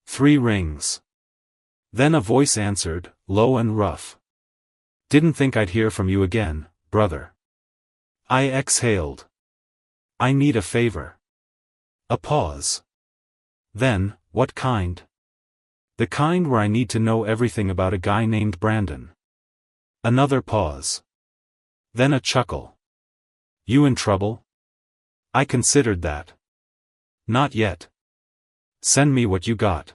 3 rings. Then a voice answered, low and rough. Didn't think I'd hear from you again, brother. I exhaled. I need a favor. A pause. Then, what kind? The kind where I need to know everything about a guy named Brandon. Another pause. Then a chuckle. You in trouble? I considered that. Not yet. Send me what you got.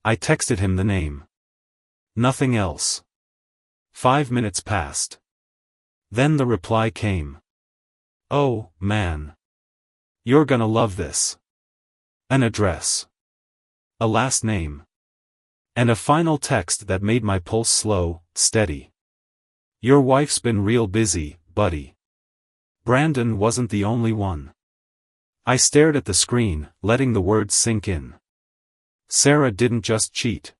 I texted him the name. Nothing else. 5 minutes passed. Then the reply came. Oh, man. You're gonna love this. An address. A last name. And a final text that made my pulse slow, steady. Your wife's been real busy, buddy. Brandon wasn't the only one. I stared at the screen, letting the words sink in. Sarah didn't just cheat.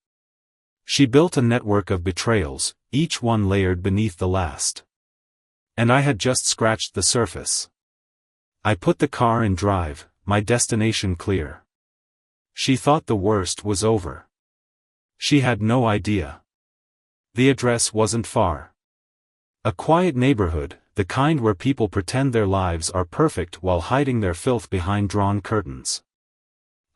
She built a network of betrayals, each one layered beneath the last. And I had just scratched the surface. I put the car in drive, my destination clear. She thought the worst was over. She had no idea. The address wasn't far. A quiet neighborhood, the kind where people pretend their lives are perfect while hiding their filth behind drawn curtains.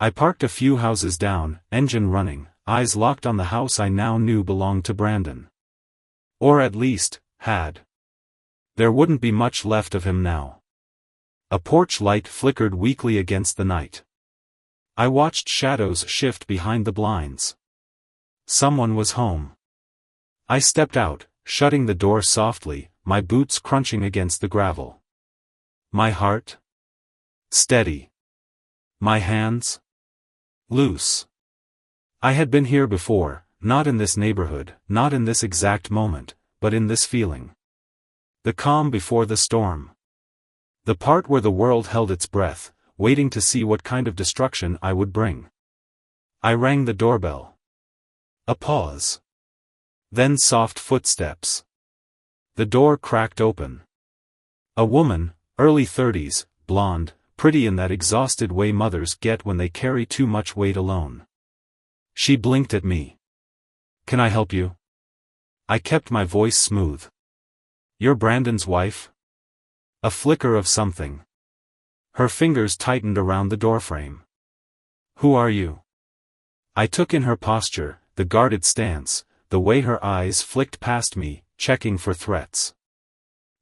I parked a few houses down, engine running, eyes locked on the house I now knew belonged to Brandon. Or at least, had. There wouldn't be much left of him now. A porch light flickered weakly against the night. I watched shadows shift behind the blinds. Someone was home. I stepped out, shutting the door softly, my boots crunching against the gravel. My heart? Steady. My hands? Loose. I had been here before, not in this neighborhood, not in this exact moment, but in this feeling. The calm before the storm. The part where the world held its breath, waiting to see what kind of destruction I would bring. I rang the doorbell. A pause. Then soft footsteps. The door cracked open. A woman, early 30s, blonde, pretty in that exhausted way mothers get when they carry too much weight alone. She blinked at me. Can I help you? I kept my voice smooth. You're Brandon's wife? A flicker of something. Her fingers tightened around the doorframe. Who are you? I took in her posture, the guarded stance, the way her eyes flicked past me, checking for threats.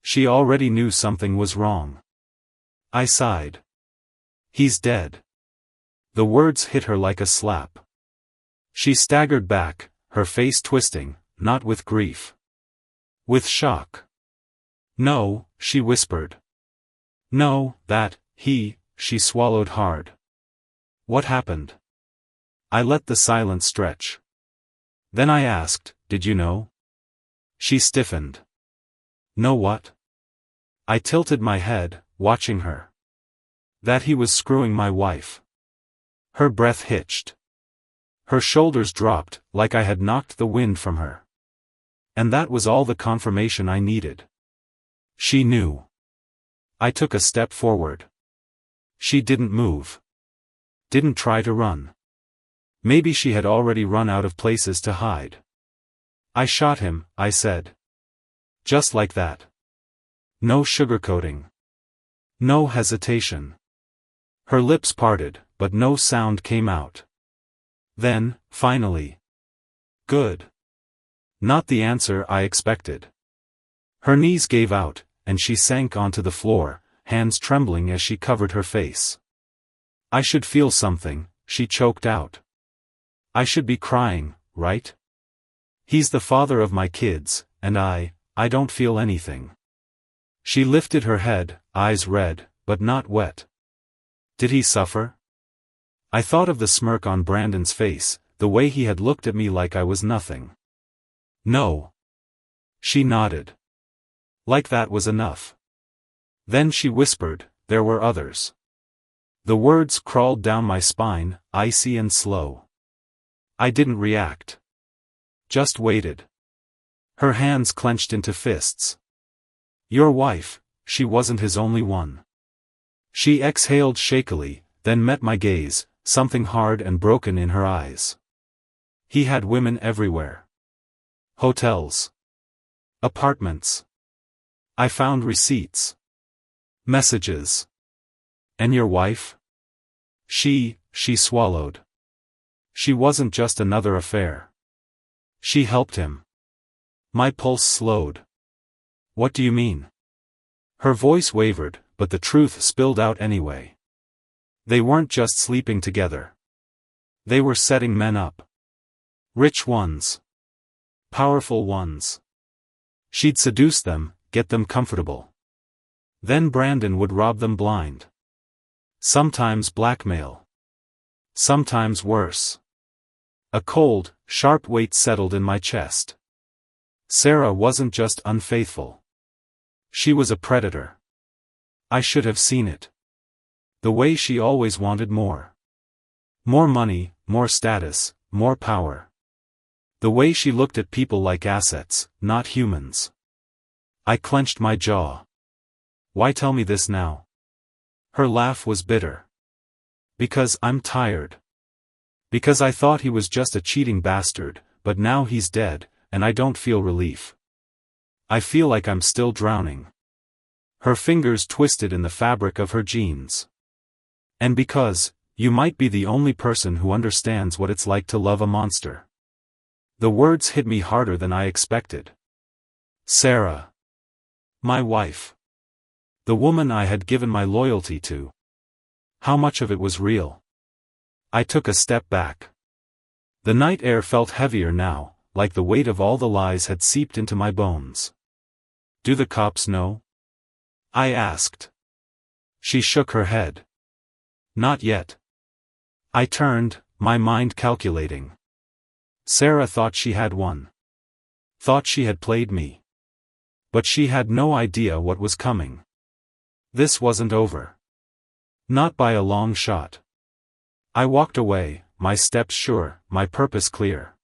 She already knew something was wrong. I sighed. He's dead. The words hit her like a slap. She staggered back, her face twisting, not with grief. With shock. No, she whispered. No, she swallowed hard. What happened? I let the silence stretch. Then I asked, did you know? She stiffened. Know what? I tilted my head, watching her. That he was screwing my wife. Her breath hitched. Her shoulders dropped, like I had knocked the wind from her. And that was all the confirmation I needed. She knew. I took a step forward. She didn't move. Didn't try to run. Maybe she had already run out of places to hide. I shot him, I said. Just like that. No sugarcoating. No hesitation. Her lips parted, but no sound came out. Then, finally. Good. Not the answer I expected. Her knees gave out, and she sank onto the floor, hands trembling as she covered her face. I should feel something, she choked out. I should be crying, right? He's the father of my kids, and I don't feel anything. She lifted her head, eyes red, but not wet. Did he suffer? I thought of the smirk on Brandon's face, the way he had looked at me like I was nothing. No. She nodded. Like that was enough. Then she whispered, there were others. The words crawled down my spine, icy and slow. I didn't react. Just waited. Her hands clenched into fists. Your wife, she wasn't his only one. She exhaled shakily, then met my gaze, something hard and broken in her eyes. He had women everywhere. Hotels. Apartments. I found receipts. Messages. And your wife? She swallowed. She wasn't just another affair. She helped him. My pulse slowed. What do you mean? Her voice wavered, but the truth spilled out anyway. They weren't just sleeping together. They were setting men up. Rich ones. Powerful ones. She'd seduce them, get them comfortable. Then Brandon would rob them blind. Sometimes blackmail. Sometimes worse. A cold, sharp weight settled in my chest. Sarah wasn't just unfaithful. She was a predator. I should have seen it. The way she always wanted more. More money, more status, more power. The way she looked at people like assets, not humans. I clenched my jaw. Why tell me this now? Her laugh was bitter. Because I'm tired. Because I thought he was just a cheating bastard, but now he's dead, and I don't feel relief. I feel like I'm still drowning. Her fingers twisted in the fabric of her jeans. And because, you might be the only person who understands what it's like to love a monster. The words hit me harder than I expected. Sarah. My wife. The woman I had given my loyalty to. How much of it was real? I took a step back. The night air felt heavier now, like the weight of all the lies had seeped into my bones. Do the cops know? I asked. She shook her head. Not yet. I turned, my mind calculating. Sarah thought she had won. Thought she had played me. But she had no idea what was coming. This wasn't over. Not by a long shot. I walked away, my steps sure, my purpose clear.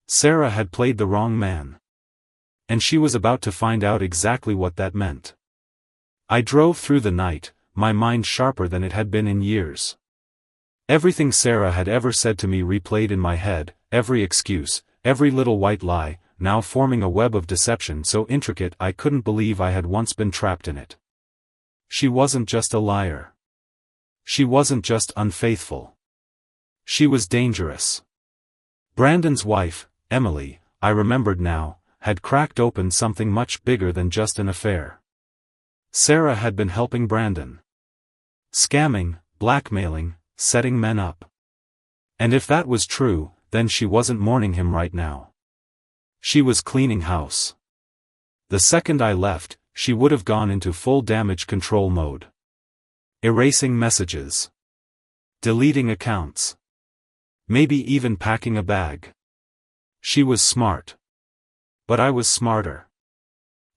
Sarah had played the wrong man. And she was about to find out exactly what that meant. I drove through the night, my mind sharper than it had been in years. Everything Sarah had ever said to me replayed in my head, every excuse, every little white lie, now forming a web of deception so intricate I couldn't believe I had once been trapped in it. She wasn't just a liar. She wasn't just unfaithful. She was dangerous. Brandon's wife, Emily, I remembered now, had cracked open something much bigger than just an affair. Sarah had been helping Brandon. Scamming, blackmailing, setting men up. And if that was true, then she wasn't mourning him right now. She was cleaning house. The second I left, she would have gone into full damage control mode. Erasing messages. Deleting accounts. Maybe even packing a bag. She was smart. But I was smarter.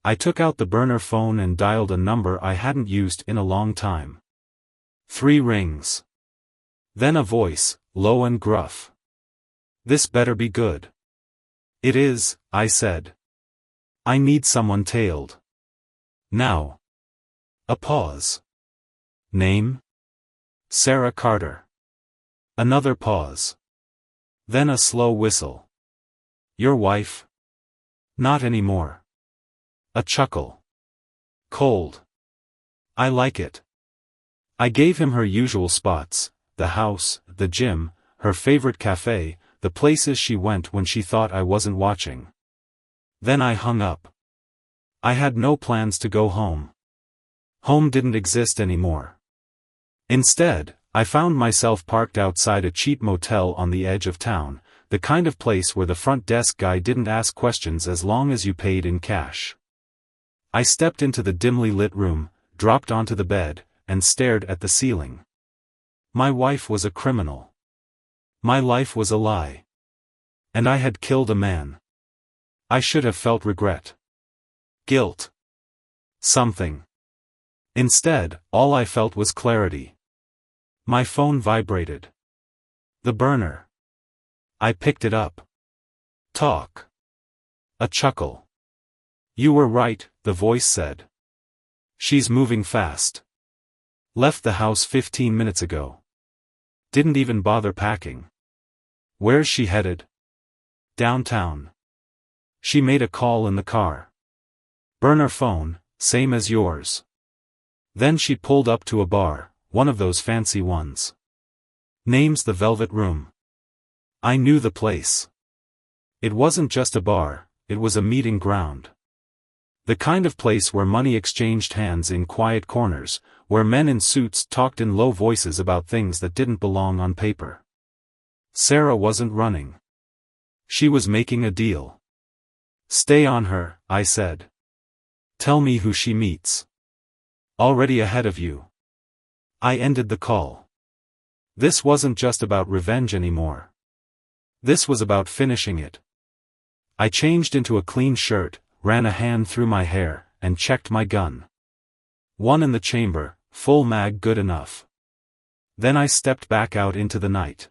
I took out the burner phone and dialed a number I hadn't used in a long time. 3 rings. Then a voice, low and gruff. This better be good. It is, I said. I need someone tailed. Now. A pause. Name? Sarah Carter. Another pause. Then a slow whistle. Your wife? Not anymore. A chuckle. Cold. I like it. I gave him her usual spots, the house, the gym, her favorite cafe, the places she went when she thought I wasn't watching. Then I hung up. I had no plans to go home. Home didn't exist anymore. Instead, I found myself parked outside a cheap motel on the edge of town, the kind of place where the front desk guy didn't ask questions as long as you paid in cash. I stepped into the dimly lit room, dropped onto the bed, and stared at the ceiling. My wife was a criminal. My life was a lie. And I had killed a man. I should have felt regret. Guilt. Something. Instead, all I felt was clarity. My phone vibrated. The burner. I picked it up. Talk. A chuckle. You were right, the voice said. She's moving fast. Left the house 15 minutes ago. Didn't even bother packing. Where's she headed? Downtown. She made a call in the car. Burner phone, same as yours. Then she pulled up to a bar, one of those fancy ones. Name's the Velvet Room. I knew the place. It wasn't just a bar, it was a meeting ground. The kind of place where money exchanged hands in quiet corners, where men in suits talked in low voices about things that didn't belong on paper. Sarah wasn't running. She was making a deal. Stay on her, I said. Tell me who she meets. Already ahead of you. I ended the call. This wasn't just about revenge anymore. This was about finishing it. I changed into a clean shirt, ran a hand through my hair, and checked my gun. One in the chamber, full mag good enough. Then I stepped back out into the night.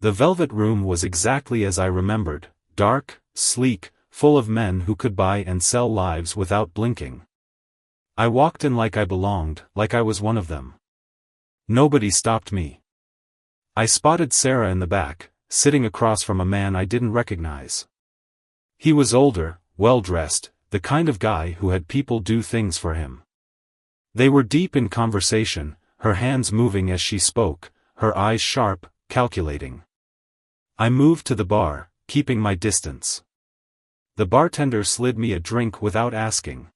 The velvet room was exactly as I remembered, dark, sleek, full of men who could buy and sell lives without blinking. I walked in like I belonged, like I was one of them. Nobody stopped me. I spotted Sarah in the back, sitting across from a man I didn't recognize. He was older, well-dressed, the kind of guy who had people do things for him. They were deep in conversation, her hands moving as she spoke, her eyes sharp, calculating. I moved to the bar, keeping my distance. The bartender slid me a drink without asking.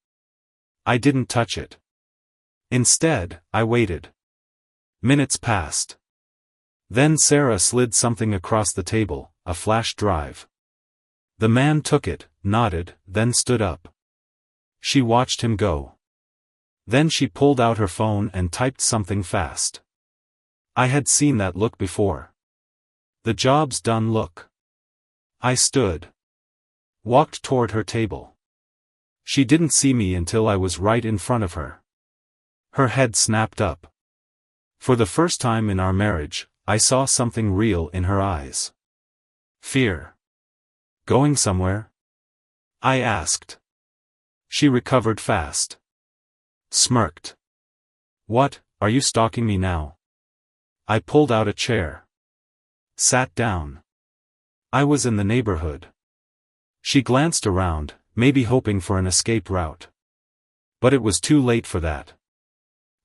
I didn't touch it. Instead, I waited. Minutes passed. Then Sarah slid something across the table, a flash drive. The man took it, nodded, then stood up. She watched him go. Then she pulled out her phone and typed something fast. I had seen that look before. The job's done look. I stood. Walked toward her table. She didn't see me until I was right in front of her. Her head snapped up. For the first time in our marriage, I saw something real in her eyes. Fear. Going somewhere? I asked. She recovered fast. Smirked. What, are you stalking me now? I pulled out a chair. Sat down. I was in the neighborhood. She glanced around, maybe hoping for an escape route. But it was too late for that.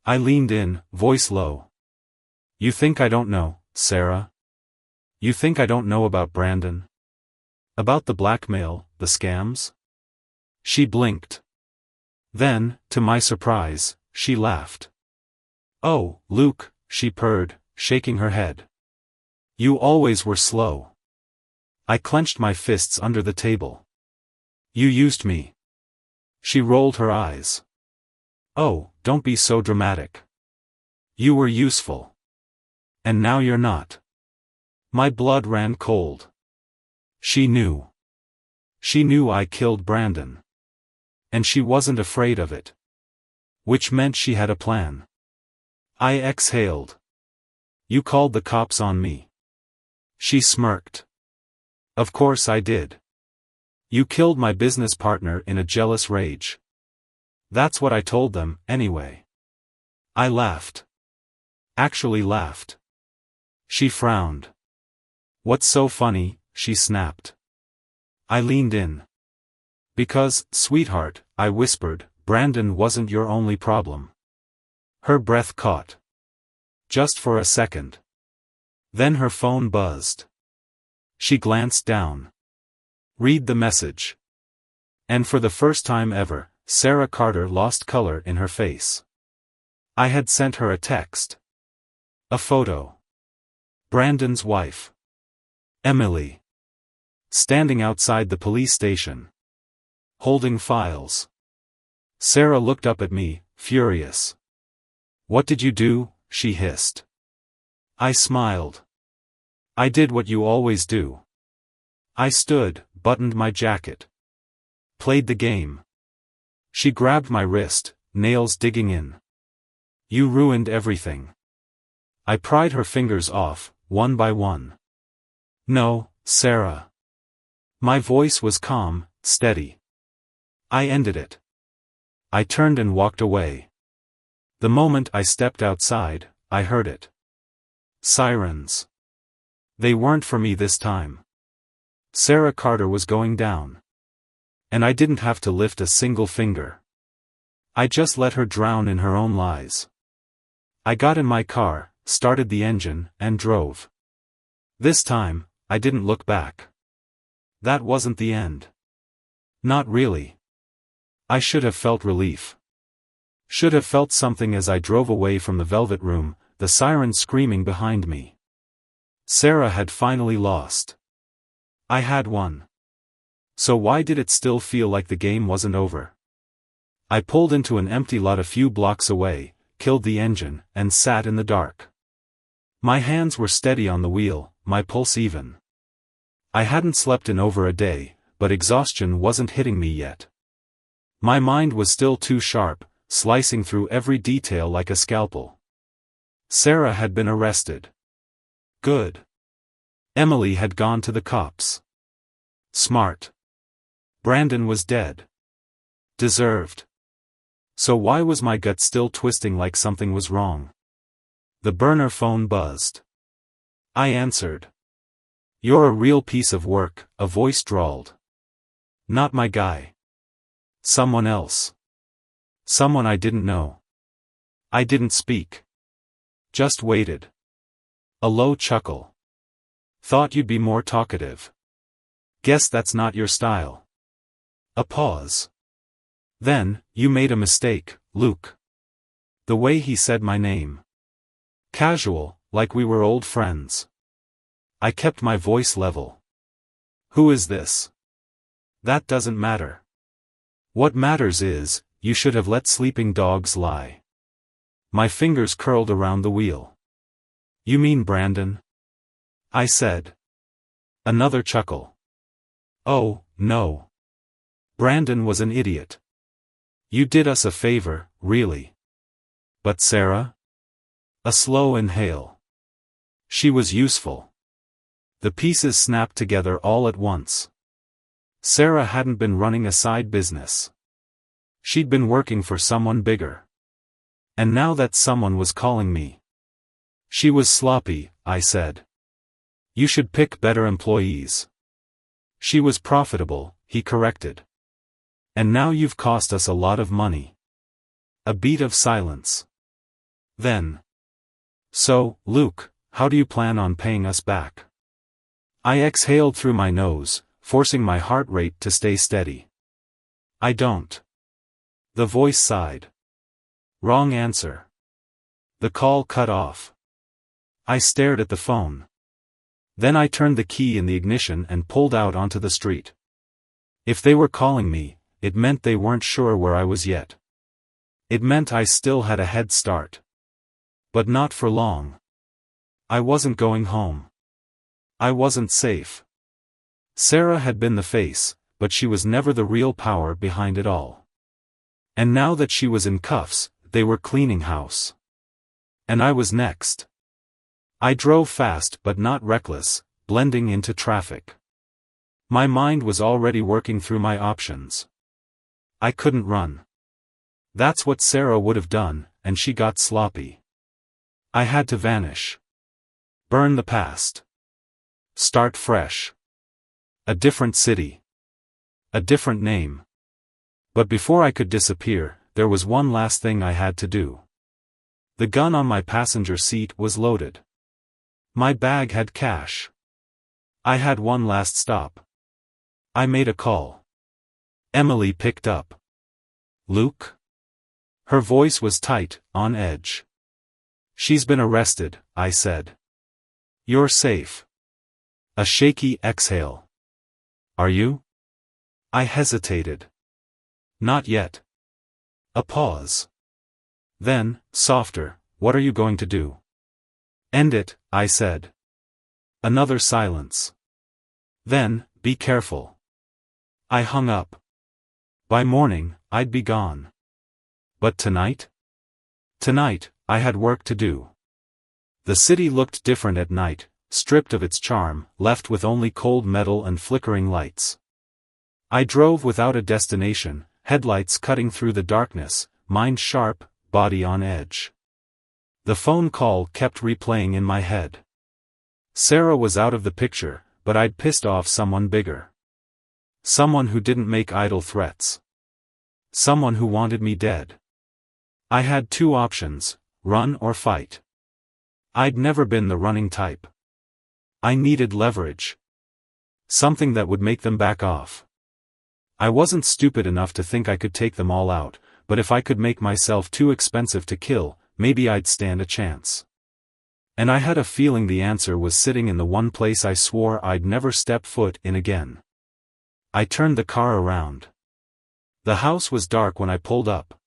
I leaned in, voice low. You think I don't know, Sarah? You think I don't know about Brandon? About the blackmail, the scams? She blinked. Then, to my surprise, she laughed. Oh, Luke, she purred, shaking her head. You always were slow. I clenched my fists under the table. You used me. She rolled her eyes. Oh, don't be so dramatic. You were useful. And now you're not. My blood ran cold. She knew. She knew I killed Brandon. And she wasn't afraid of it. Which meant she had a plan. I exhaled. You called the cops on me. She smirked. Of course I did. You killed my business partner in a jealous rage. That's what I told them, anyway. I laughed. Actually laughed. She frowned. What's so funny? She snapped. I leaned in. Because, sweetheart, I whispered, Brandon wasn't your only problem. Her breath caught. Just for a second. Then her phone buzzed. She glanced down. Read the message. And for the first time ever, Sarah Carter lost color in her face. I had sent her a text. A photo. Brandon's wife. Emily. Standing outside the police station. Holding files. Sarah looked up at me, furious. What did you do? She hissed. I smiled. I did what you always do. I stood, buttoned my jacket. Played the game. She grabbed my wrist, nails digging in. You ruined everything. I pried her fingers off, one by one. No, Sarah. My voice was calm, steady. I ended it. I turned and walked away. The moment I stepped outside, I heard it. Sirens. They weren't for me this time. Sarah Carter was going down. And I didn't have to lift a single finger. I just let her drown in her own lies. I got in my car, started the engine, and drove. This time, I didn't look back. That wasn't the end. Not really. I should have felt relief. Should have felt something as I drove away from the velvet room, the siren screaming behind me. Sarah had finally lost. I had won. So why did it still feel like the game wasn't over? I pulled into an empty lot a few blocks away, killed the engine, and sat in the dark. My hands were steady on the wheel, my pulse even. I hadn't slept in over a day, but exhaustion wasn't hitting me yet. My mind was still too sharp, slicing through every detail like a scalpel. Sarah had been arrested. Good. Emily had gone to the cops. Smart. Brandon was dead. Deserved. So why was my gut still twisting like something was wrong? The burner phone buzzed. I answered. "You're a real piece of work," a voice drawled. "Not my guy. Someone else. Someone I didn't know." I didn't speak. Just waited. A low chuckle. "Thought you'd be more talkative. Guess that's not your style." A pause. "Then, you made a mistake, Luke." The way he said my name. Casual, like we were old friends. I kept my voice level. "Who is this?" "That doesn't matter. What matters is, you should have let sleeping dogs lie." My fingers curled around the wheel. "You mean Brandon?" I said. Another chuckle. "Oh, no. Brandon was an idiot. You did us a favor, really. But Sarah?" A slow inhale. "She was useful." The pieces snapped together all at once. Sarah hadn't been running a side business. She'd been working for someone bigger. And now that someone was calling me. "She was sloppy," I said. "You should pick better employees." "She was profitable," he corrected. "And now you've cost us a lot of money." A beat of silence. Then. "So, Luke, how do you plan on paying us back?" I exhaled through my nose, forcing my heart rate to stay steady. "I don't." The voice sighed. "Wrong answer." The call cut off. I stared at the phone. Then I turned the key in the ignition and pulled out onto the street. If they were calling me, it meant they weren't sure where I was yet. It meant I still had a head start. But not for long. I wasn't going home. I wasn't safe. Sarah had been the face, but she was never the real power behind it all. And now that she was in cuffs, they were cleaning house. And I was next. I drove fast but not reckless, blending into traffic. My mind was already working through my options. I couldn't run. That's what Sarah would have done, and she got sloppy. I had to vanish. Burn the past. Start fresh. A different city. A different name. But before I could disappear, there was one last thing I had to do. The gun on my passenger seat was loaded. My bag had cash. I had one last stop. I made a call. Emily picked up. "Luke?" Her voice was tight, on edge. "She's been arrested," I said. "You're safe." A shaky exhale. "Are you?" I hesitated. "Not yet." A pause. Then, softer, "What are you going to do?" "End it," I said. Another silence. Then, "Be careful." I hung up. By morning, I'd be gone. But tonight? Tonight, I had work to do. The city looked different at night, stripped of its charm, left with only cold metal and flickering lights. I drove without a destination, headlights cutting through the darkness, mind sharp, body on edge. The phone call kept replaying in my head. Sarah was out of the picture, but I'd pissed off someone bigger. Someone who didn't make idle threats. Someone who wanted me dead. I had two options, run or fight. I'd never been the running type. I needed leverage. Something that would make them back off. I wasn't stupid enough to think I could take them all out, but if I could make myself too expensive to kill, maybe I'd stand a chance. And I had a feeling the answer was sitting in the one place I swore I'd never step foot in again. I turned the car around. The house was dark when I pulled up.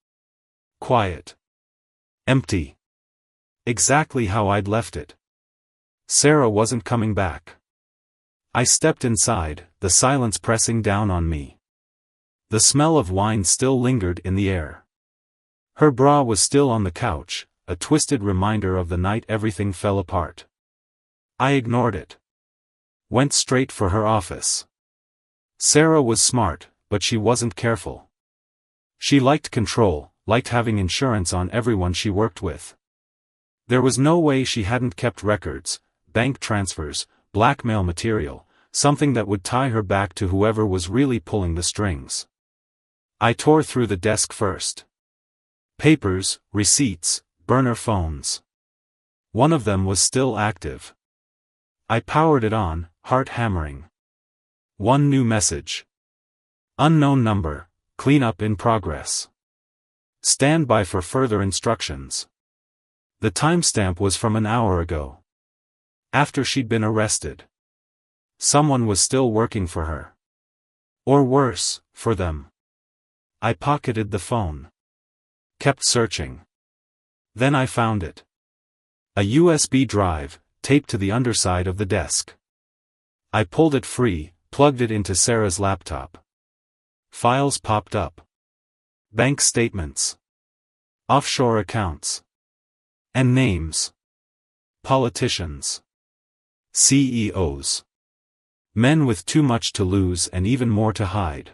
Quiet. Empty. Exactly how I'd left it. Sarah wasn't coming back. I stepped inside, the silence pressing down on me. The smell of wine still lingered in the air. Her bra was still on the couch, a twisted reminder of the night everything fell apart. I ignored it. Went straight for her office. Sarah was smart, but she wasn't careful. She liked control, liked having insurance on everyone she worked with. There was no way she hadn't kept records, bank transfers, blackmail material, something that would tie her back to whoever was really pulling the strings. I tore through the desk first. Papers, receipts, burner phones. One of them was still active. I powered it on, heart hammering. One new message. Unknown number, cleanup in progress. Stand by for further instructions. The timestamp was from an hour ago. After she'd been arrested. Someone was still working for her. Or worse, for them. I pocketed the phone. Kept searching. Then I found it. A USB drive, taped to the underside of the desk. I pulled it free, plugged it into Sarah's laptop. Files popped up. Bank statements. Offshore accounts. And names. Politicians. CEOs. Men with too much to lose and even more to hide.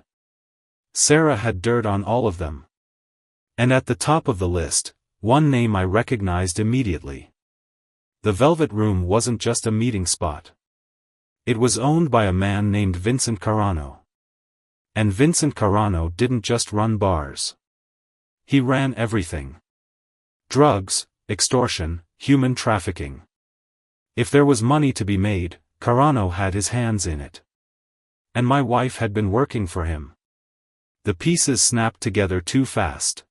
Sarah had dirt on all of them. And at the top of the list, one name I recognized immediately. The Velvet Room wasn't just a meeting spot. It was owned by a man named Vincent Carano. And Vincent Carano didn't just run bars. He ran everything. Drugs, extortion, human trafficking. If there was money to be made, Carano had his hands in it. And my wife had been working for him. The pieces snapped together too fast.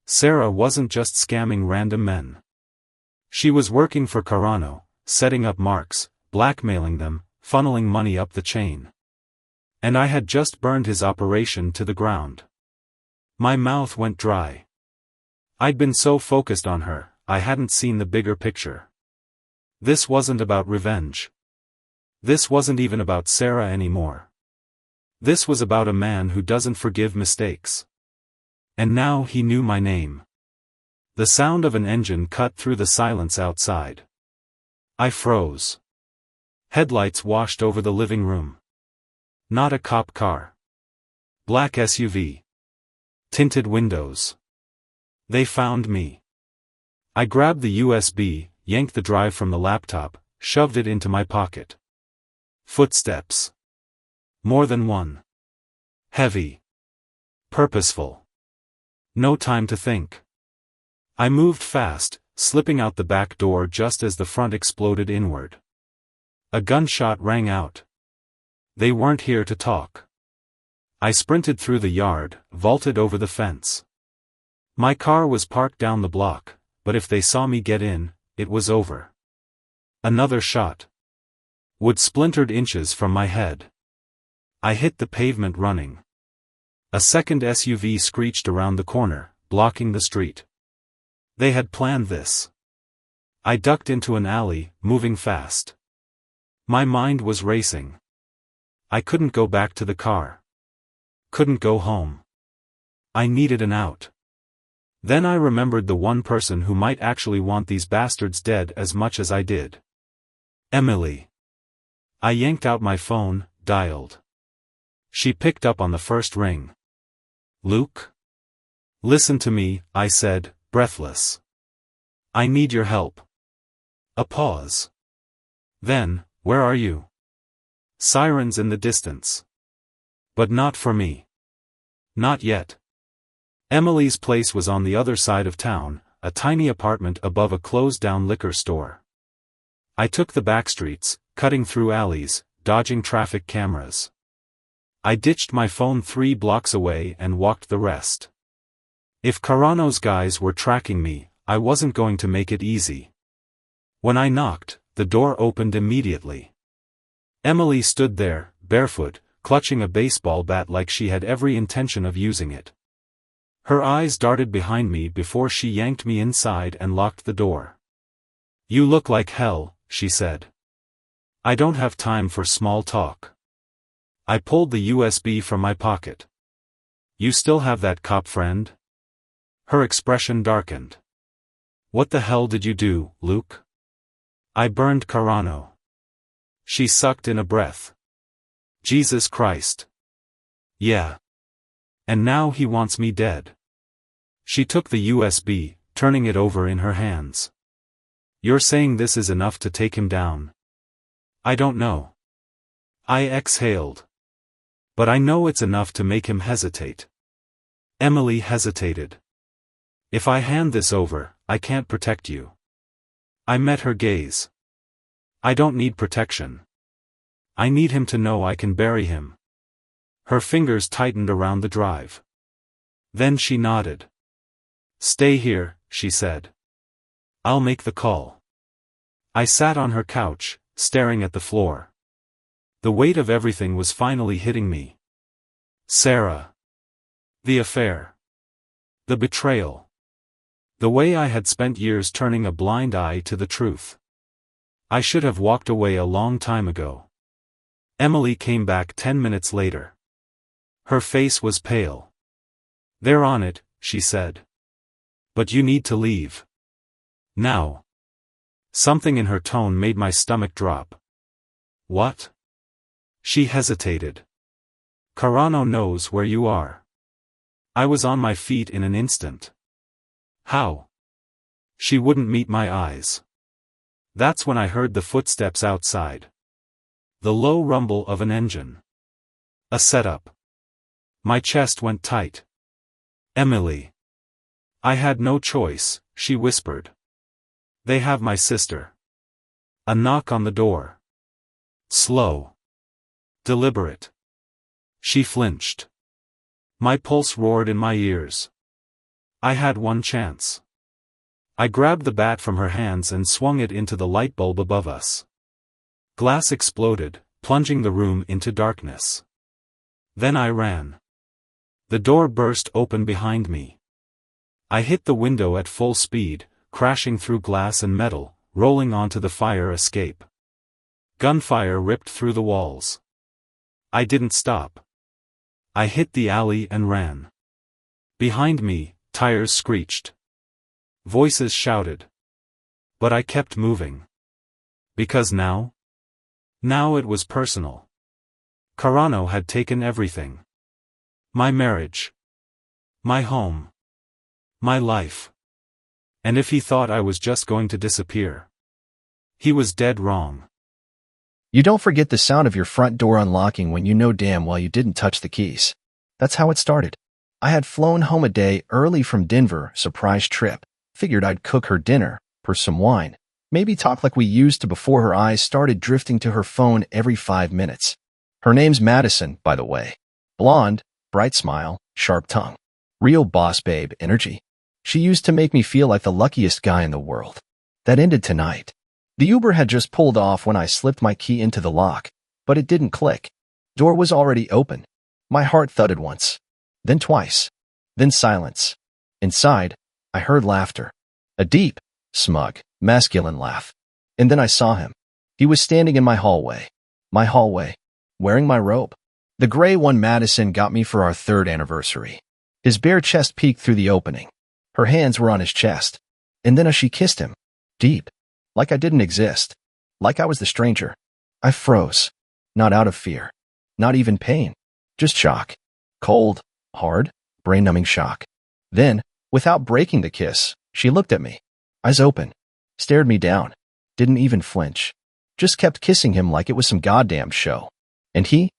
Sarah wasn't just scamming random men. She was working for Carano, setting up marks, blackmailing them, funneling money up the chain. And I had just burned his operation to the ground. My mouth went dry. I'd been so focused on her, I hadn't seen the bigger picture. This wasn't about revenge. This wasn't even about Sarah anymore. This was about a man who doesn't forgive mistakes. And now he knew my name. The sound of an engine cut through the silence outside. I froze. Headlights washed over the living room. Not a cop car. Black SUV. Tinted windows. They found me. I grabbed the USB, yanked the drive from the laptop, shoved it into my pocket. Footsteps. More than one. Heavy. Purposeful. No time to think. I moved fast, slipping out the back door just as the front exploded inward. A gunshot rang out. They weren't here to talk. I sprinted through the yard, vaulted over the fence. My car was parked down the block, but if they saw me get in, it was over. Another shot. Wood splintered inches from my head. I hit the pavement running. A second SUV screeched around the corner, blocking the street. They had planned this. I ducked into an alley, moving fast. My mind was racing. I couldn't go back to the car. Couldn't go home. I needed an out. Then I remembered the one person who might actually want these bastards dead as much as I did. Emily. I yanked out my phone, dialed. She picked up on the first ring. Luke? Listen to me, I said, breathless. I need your help. A pause. Then, where are you? Sirens in the distance. But not for me. Not yet. Emily's place was on the other side of town, a tiny apartment above a closed-down liquor store. I took the back streets, cutting through alleys, dodging traffic cameras. I ditched my phone 3 blocks away and walked the rest. If Carano's guys were tracking me, I wasn't going to make it easy. When I knocked, the door opened immediately. Emily stood there, barefoot, clutching a baseball bat like she had every intention of using it. Her eyes darted behind me before she yanked me inside and locked the door. "You look like hell," she said. "I don't have time for small talk." I pulled the USB from my pocket. "You still have that cop friend?" Her expression darkened. "What the hell did you do, Luke?" "I burned Carano." She sucked in a breath. "Jesus Christ. Yeah. And now he wants me dead." She took the USB, turning it over in her hands. "You're saying this is enough to take him down?" "I don't know." I exhaled. "But I know it's enough to make him hesitate." Emily hesitated. "If I hand this over, I can't protect you." I met her gaze. "I don't need protection. I need him to know I can bury him." Her fingers tightened around the drive. Then she nodded. "Stay here," she said. "I'll make the call." I sat on her couch, staring at the floor. The weight of everything was finally hitting me. Sarah. The affair. The betrayal. The way I had spent years turning a blind eye to the truth. I should have walked away a long time ago. Emily came back 10 minutes later. Her face was pale. "They're on it," she said. "But you need to leave. Now." Something in her tone made my stomach drop. "What?" She hesitated. "Carano knows where you are." I was on my feet in an instant. "How?" She wouldn't meet my eyes. That's when I heard the footsteps outside. The low rumble of an engine. A setup. My chest went tight. "Emily." "I had no choice," she whispered. "They have my sister." A knock on the door. Slow. Deliberate. She flinched. My pulse roared in my ears. I had one chance. I grabbed the bat from her hands and swung it into the light bulb above us. Glass exploded, plunging the room into darkness. Then I ran. The door burst open behind me. I hit the window at full speed, crashing through glass and metal, rolling onto the fire escape. Gunfire ripped through the walls. I didn't stop. I hit the alley and ran. Behind me, tires screeched. Voices shouted. But I kept moving. Because now it was personal. Carano had taken everything. My marriage. My home. My life. And if he thought I was just going to disappear, he was dead wrong. You don't forget the sound of your front door unlocking when you know damn well you didn't touch the keys. That's how it started. I had flown home a day early from Denver, surprise trip. Figured I'd cook her dinner, pour some wine, maybe talk like we used to before her eyes started drifting to her phone every 5 minutes. Her name's Madison, by the way. Blonde, bright smile, sharp tongue. Real boss babe energy. She used to make me feel like the luckiest guy in the world. That ended tonight. The Uber had just pulled off when I slipped my key into the lock, but it didn't click. Door was already open. My heart thudded once, then twice, then silence. Inside, I heard laughter. A deep, smug, masculine laugh. And then I saw him. He was standing in my hallway. Wearing my robe. The gray one Madison got me for our 3rd anniversary. His bare chest peeked through the opening. Her hands were on his chest. And then as she kissed him, deep, like I didn't exist, like I was the stranger, I froze. Not out of fear. Not even pain. Just shock. Cold, hard, brain-numbing shock. Then, without breaking the kiss, she looked at me. Eyes open. Stared me down. Didn't even flinch. Just kept kissing him like it was some goddamn show. And he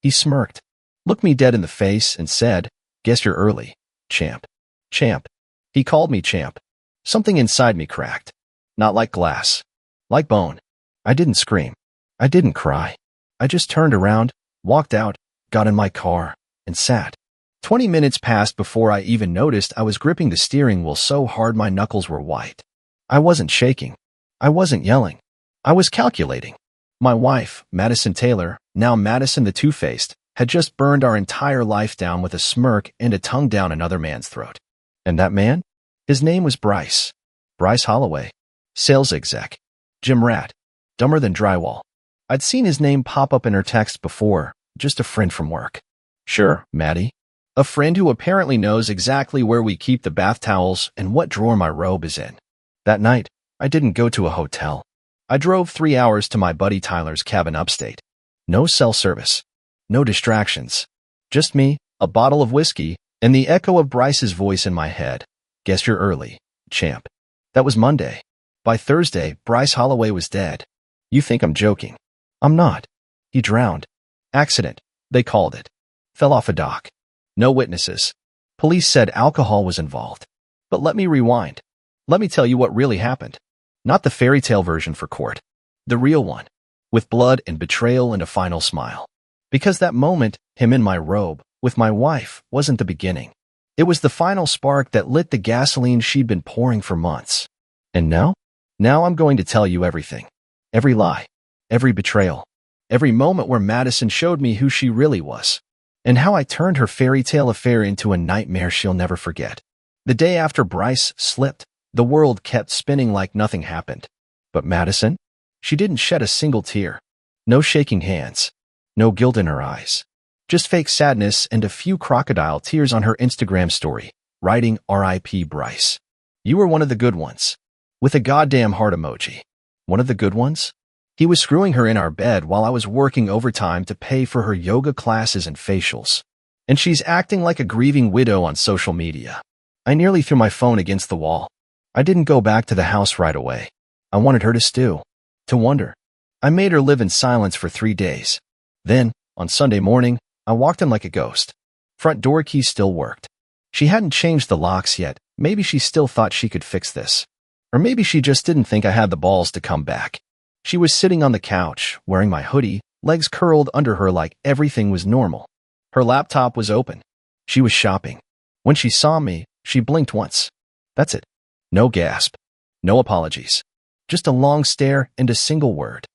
smirked. Looked me dead in the face and said, "Guess you're early, champ." Champ. He called me champ. Something inside me cracked. Not like glass. Like bone. I didn't scream. I didn't cry. I just turned around, walked out, got in my car, and sat. 20 minutes passed before I even noticed I was gripping the steering wheel so hard my knuckles were white. I wasn't shaking. I wasn't yelling. I was calculating. My wife, Madison Taylor, now Madison the Two-Faced, had just burned our entire life down with a smirk and a tongue down another man's throat. And that man? His name was Bryce. Bryce Holloway. Sales exec. Gym rat. Dumber than drywall. I'd seen his name pop up in her text before, just a friend from work. Sure, Maddie. A friend who apparently knows exactly where we keep the bath towels and what drawer my robe is in. That night, I didn't go to a hotel. I drove 3 hours to my buddy Tyler's cabin upstate. No cell service. No distractions. Just me, a bottle of whiskey, and the echo of Bryce's voice in my head. Guess you're early, champ. That was Monday. By Thursday, Bryce Holloway was dead. You think I'm joking. I'm not. He drowned. Accident, they called it. Fell off a dock. No witnesses. Police said alcohol was involved. But let me rewind. Let me tell you what really happened. Not the fairy tale version for court. The real one. With blood and betrayal and a final smile. Because that moment, him in my robe, with my wife, wasn't the beginning. It was the final spark that lit the gasoline she'd been pouring for months. And now? Now I'm going to tell you everything. Every lie. Every betrayal. Every moment where Madison showed me who she really was. And how I turned her fairy tale affair into a nightmare she'll never forget. The day after Bryce slipped, the world kept spinning like nothing happened. But Madison? She didn't shed a single tear. No shaking hands. No guilt in her eyes. Just fake sadness and a few crocodile tears on her Instagram story, writing R.I.P. Bryce. You were one of the good ones. With a goddamn heart emoji. One of the good ones? He was screwing her in our bed while I was working overtime to pay for her yoga classes and facials. And she's acting like a grieving widow on social media. I nearly threw my phone against the wall. I didn't go back to the house right away. I wanted her to stew. To wonder. I made her live in silence for 3 days. Then, on Sunday morning, I walked in like a ghost. Front door key still worked. She hadn't changed the locks yet. Maybe she still thought she could fix this. Or maybe she just didn't think I had the balls to come back. She was sitting on the couch, wearing my hoodie, legs curled under her like everything was normal. Her laptop was open. She was shopping. When she saw me, she blinked once. That's it. No gasp. No apologies. Just a long stare and a single word.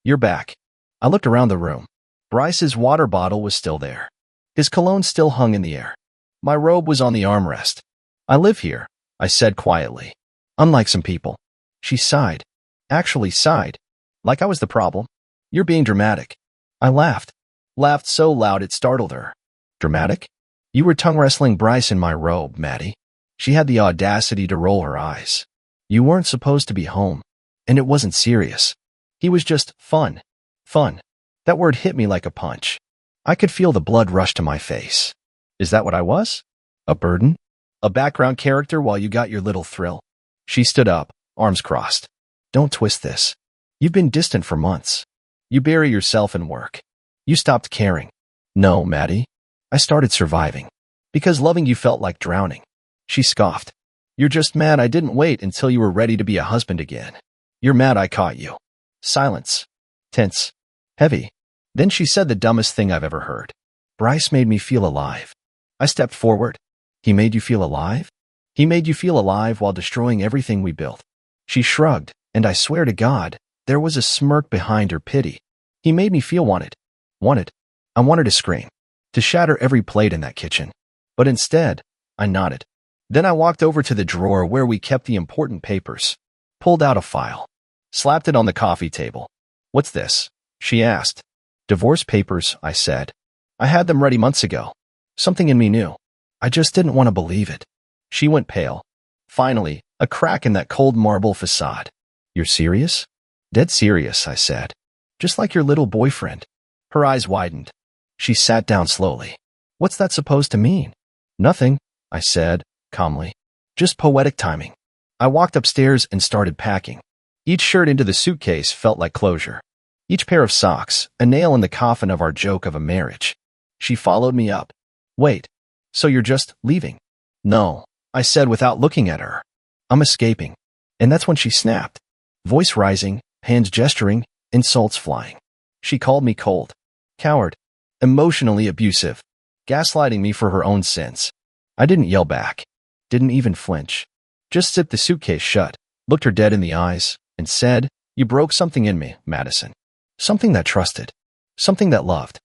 You're back. I looked around the room. Bryce's water bottle was still there. His cologne still hung in the air. My robe was on the armrest. I live here, I said quietly. Unlike some people. She sighed. Actually sighed. Like I was the problem. You're being dramatic. I laughed. Laughed so loud it startled her. Dramatic? You were tongue-wrestling Bryce in my robe, Maddie. She had the audacity to roll her eyes. You weren't supposed to be home. And it wasn't serious. He was just fun. Fun. That word hit me like a punch. I could feel the blood rush to my face. Is that what I was? A burden? A background character while you got your little thrill? She stood up, arms crossed. Don't twist this. You've been distant for months. You bury yourself in work. You stopped caring. No, Maddie. I started surviving. Because loving you felt like drowning. She scoffed. You're just mad I didn't wait until you were ready to be a husband again. You're mad I caught you. Silence. Tense. Heavy. Then she said the dumbest thing I've ever heard. Bryce made me feel alive. I stepped forward. He made you feel alive? He made you feel alive while destroying everything we built. She shrugged, and I swear to God, there was a smirk behind her pity. He made me feel wanted. Wanted. I wanted to scream. To shatter every plate in that kitchen. But instead, I nodded. Then I walked over to the drawer where we kept the important papers. Pulled out a file. Slapped it on the coffee table. What's this? She asked. Divorce papers, I said. I had them ready months ago. Something in me knew. I just didn't want to believe it. She went pale. Finally, a crack in that cold marble facade. You're serious? Dead serious, I said. Just like your little boyfriend. Her eyes widened. She sat down slowly. What's that supposed to mean? Nothing, I said, calmly. Just poetic timing. I walked upstairs and started packing. Each shirt into the suitcase felt like closure. Each pair of socks, a nail in the coffin of our joke of a marriage. She followed me up. Wait, so you're just leaving? No, I said without looking at her. I'm escaping. And that's when she snapped. Voice rising, hands gesturing, insults flying. She called me cold. Coward. Emotionally abusive. Gaslighting me for her own sins. I didn't yell back. Didn't even flinch. Just zipped the suitcase shut, looked her dead in the eyes, and said, You broke something in me, Madison. Something that trusted. Something that loved.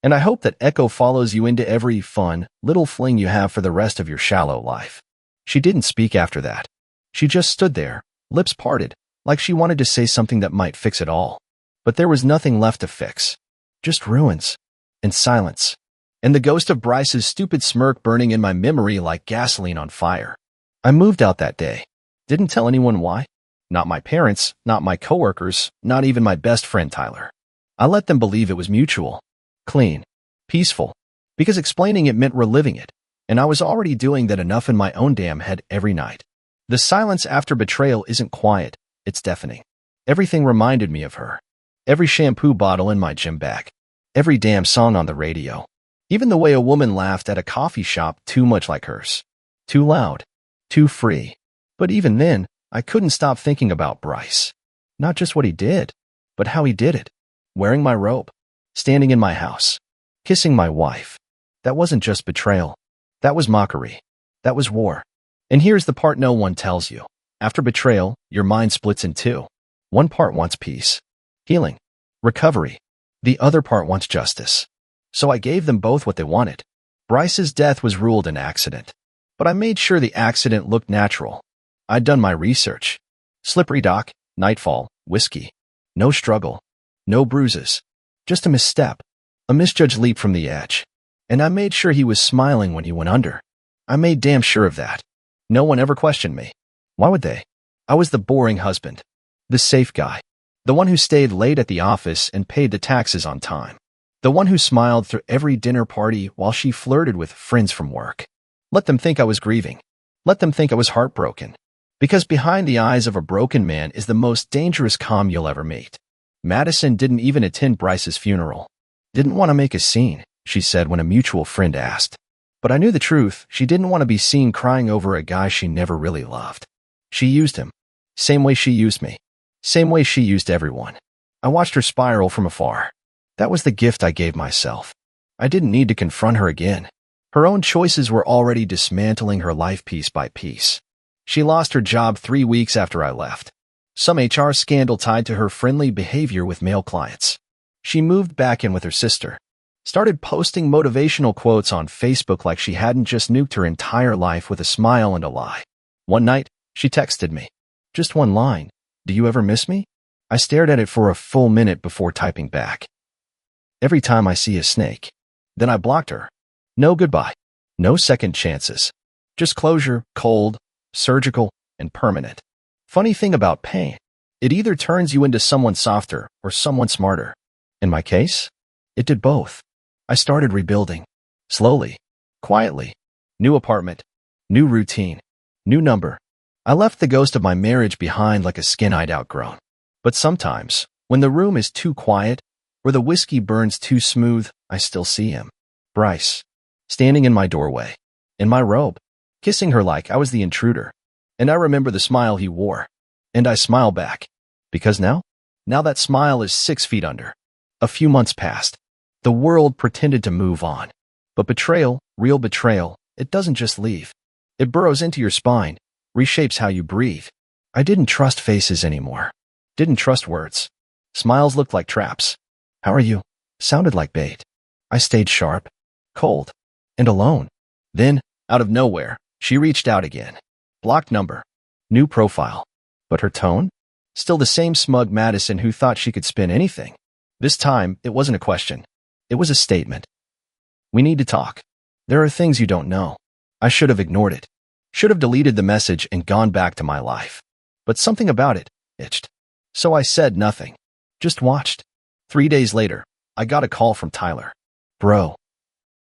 And I hope that echo follows you into every fun, little fling you have for the rest of your shallow life. She didn't speak after that. She just stood there, lips parted, like she wanted to say something that might fix it all. But there was nothing left to fix. Just ruins. And silence. And the ghost of Bryce's stupid smirk burning in my memory like gasoline on fire. I moved out that day. Didn't tell anyone why. Not my parents, not my coworkers, not even my best friend Tyler. I let them believe it was mutual. Clean. Peaceful. Because explaining it meant reliving it. And I was already doing that enough in my own damn head every night. The silence after betrayal isn't quiet, it's deafening. Everything reminded me of her. Every shampoo bottle in my gym bag. Every damn song on the radio. Even the way a woman laughed at a coffee shop too much like hers. Too loud. Too free. But even then, I couldn't stop thinking about Bryce. Not just what he did, but how he did it. Wearing my robe. Standing in my house. Kissing my wife. That wasn't just betrayal. That was mockery. That was war. And here's the part no one tells you. After betrayal, your mind splits in two. One part wants peace. Healing. Recovery. The other part wants justice. So I gave them both what they wanted. Bryce's death was ruled an accident. But I made sure the accident looked natural. I'd done my research. Slippery dock, nightfall, whiskey. No struggle. No bruises. Just a misstep. A misjudged leap from the edge. And I made sure he was smiling when he went under. I made damn sure of that. No one ever questioned me. Why would they? I was the boring husband. The safe guy. The one who stayed late at the office and paid the taxes on time. The one who smiled through every dinner party while she flirted with friends from work. Let them think I was grieving. Let them think I was heartbroken. Because behind the eyes of a broken man is the most dangerous calm you'll ever meet. Madison didn't even attend Bryce's funeral. Didn't want to make a scene, she said when a mutual friend asked. But I knew the truth. She didn't want to be seen crying over a guy she never really loved. She used him. Same way she used me. Same way she used everyone. I watched her spiral from afar. That was the gift I gave myself. I didn't need to confront her again. Her own choices were already dismantling her life piece by piece. She lost her job 3 weeks after I left. Some HR scandal tied to her friendly behavior with male clients. She moved back in with her sister. Started posting motivational quotes on Facebook like she hadn't just nuked her entire life with a smile and a lie. One night, she texted me. Just one line. Do you ever miss me? I stared at it for a full minute before typing back. Every time I see a snake. Then I blocked her. No goodbye. No second chances. Just closure, cold, surgical, and permanent. Funny thing about pain. It either turns you into someone softer or someone smarter. In my case, it did both. I started rebuilding. Slowly. Quietly. New apartment. New routine. New number. I left the ghost of my marriage behind like a skin I'd outgrown. But sometimes, when the room is too quiet, or the whiskey burns too smooth, I still see him. Bryce. Standing in my doorway. In my robe. Kissing her like I was the intruder. And I remember the smile he wore. And I smile back. Because now that smile is 6 feet under. A few months passed. The world pretended to move on. But betrayal, real betrayal, it doesn't just leave. It burrows into your spine, reshapes how you breathe. I didn't trust faces anymore. Didn't trust words. Smiles looked like traps. How are you? Sounded like bait. I stayed sharp, cold, and alone. Then, out of nowhere, she reached out again. Blocked number. New profile. But her tone? Still the same smug Madison who thought she could spin anything. This time, it wasn't a question. It was a statement. We need to talk. There are things you don't know. I should have ignored it. Should have deleted the message and gone back to my life. But something about it itched. So I said nothing. Just watched. 3 days later, I got a call from Tyler. Bro.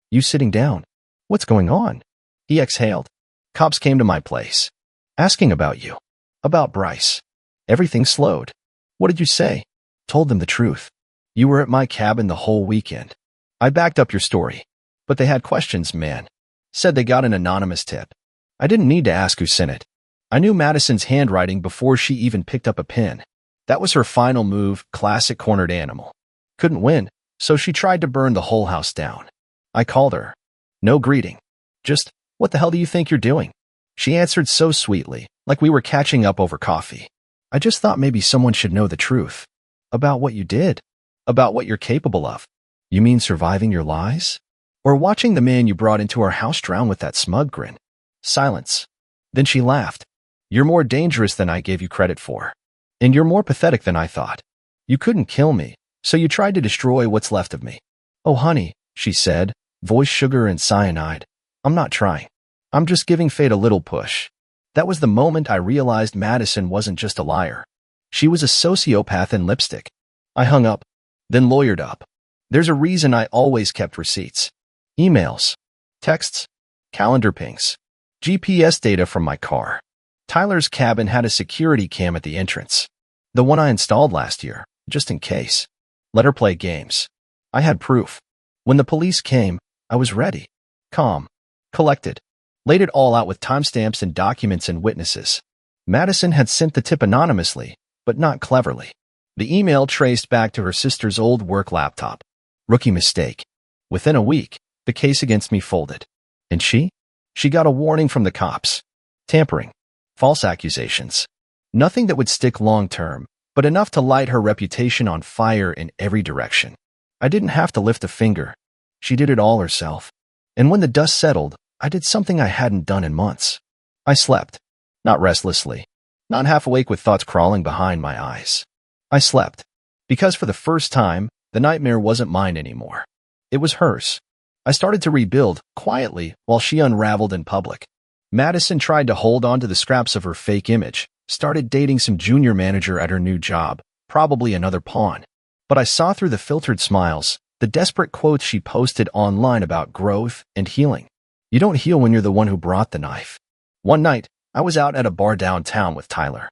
You sitting down? What's going on? He exhaled. Cops came to my place. Asking about you. About Bryce. Everything slowed. What did you say? Told them the truth. You were at my cabin the whole weekend. I backed up your story. But they had questions, man. Said they got an anonymous tip. I didn't need to ask who sent it. I knew Madison's handwriting before she even picked up a pen. That was her final move, classic cornered animal. Couldn't win, so she tried to burn the whole house down. I called her. No greeting. Just, what the hell do you think you're doing? She answered so sweetly, like we were catching up over coffee. I just thought maybe someone should know the truth. About what you did. About what you're capable of. You mean surviving your lies? Or watching the man you brought into our house drown with that smug grin? Silence. Then she laughed. You're more dangerous than I gave you credit for. And you're more pathetic than I thought. You couldn't kill me, so you tried to destroy what's left of me. Oh, honey, she said, voice sugar and cyanide. I'm not trying. I'm just giving fate a little push. That was the moment I realized Madison wasn't just a liar. She was a sociopath in lipstick. I hung up, then lawyered up. There's a reason I always kept receipts. Emails, texts, calendar pings, GPS data from my car. Tyler's cabin had a security cam at the entrance. The one I installed last year, just in case. Let her play games. I had proof. When the police came, I was ready. Calm. Collected. Laid it all out with timestamps and documents and witnesses. Madison had sent the tip anonymously, but not cleverly. The email traced back to her sister's old work laptop. Rookie mistake. Within a week, the case against me folded. And she? She got a warning from the cops. Tampering. False accusations. Nothing that would stick long-term, but enough to light her reputation on fire in every direction. I didn't have to lift a finger. She did it all herself. And when the dust settled, I did something I hadn't done in months. I slept. Not restlessly. Not half awake with thoughts crawling behind my eyes. I slept. Because for the first time, the nightmare wasn't mine anymore. It was hers. I started to rebuild, quietly, while she unraveled in public. Madison tried to hold on to the scraps of her fake image, started dating some junior manager at her new job, probably another pawn. But I saw through the filtered smiles, the desperate quotes she posted online about growth and healing. You don't heal when you're the one who brought the knife. One night, I was out at a bar downtown with Tyler.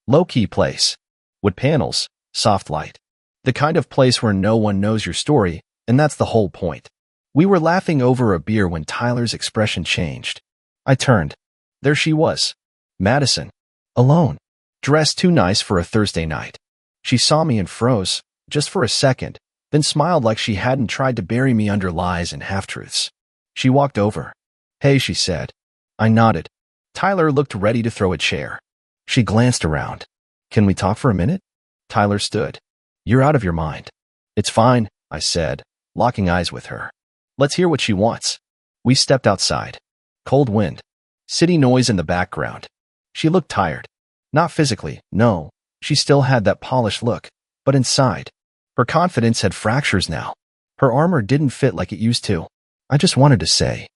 Low-key place. Wood panels, soft light. The kind of place where no one knows your story, and that's the whole point. We were laughing over a beer when Tyler's expression changed. I turned. There she was. Madison. Alone. Dressed too nice for a Thursday night. She saw me and froze, just for a second, then smiled like she hadn't tried to bury me under lies and half-truths. She walked over. Hey, she said. I nodded. Tyler looked ready to throw a chair. She glanced around. Can we talk for a minute? Tyler stood. You're out of your mind. It's fine, I said, locking eyes with her. Let's hear what she wants. We stepped outside. Cold wind. City noise in the background. She looked tired. Not physically, no. She still had that polished look, but inside. Her confidence had fractures now. Her armor didn't fit like it used to. I just wanted to say.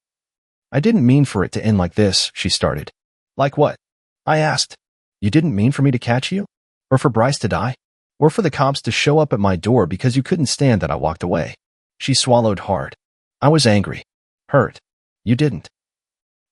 I didn't mean for it to end like this, she started. Like what? I asked. You didn't mean for me to catch you? Or for Bryce to die? Or for the cops to show up at my door because you couldn't stand that I walked away? She swallowed hard. I was angry. Hurt. You didn't.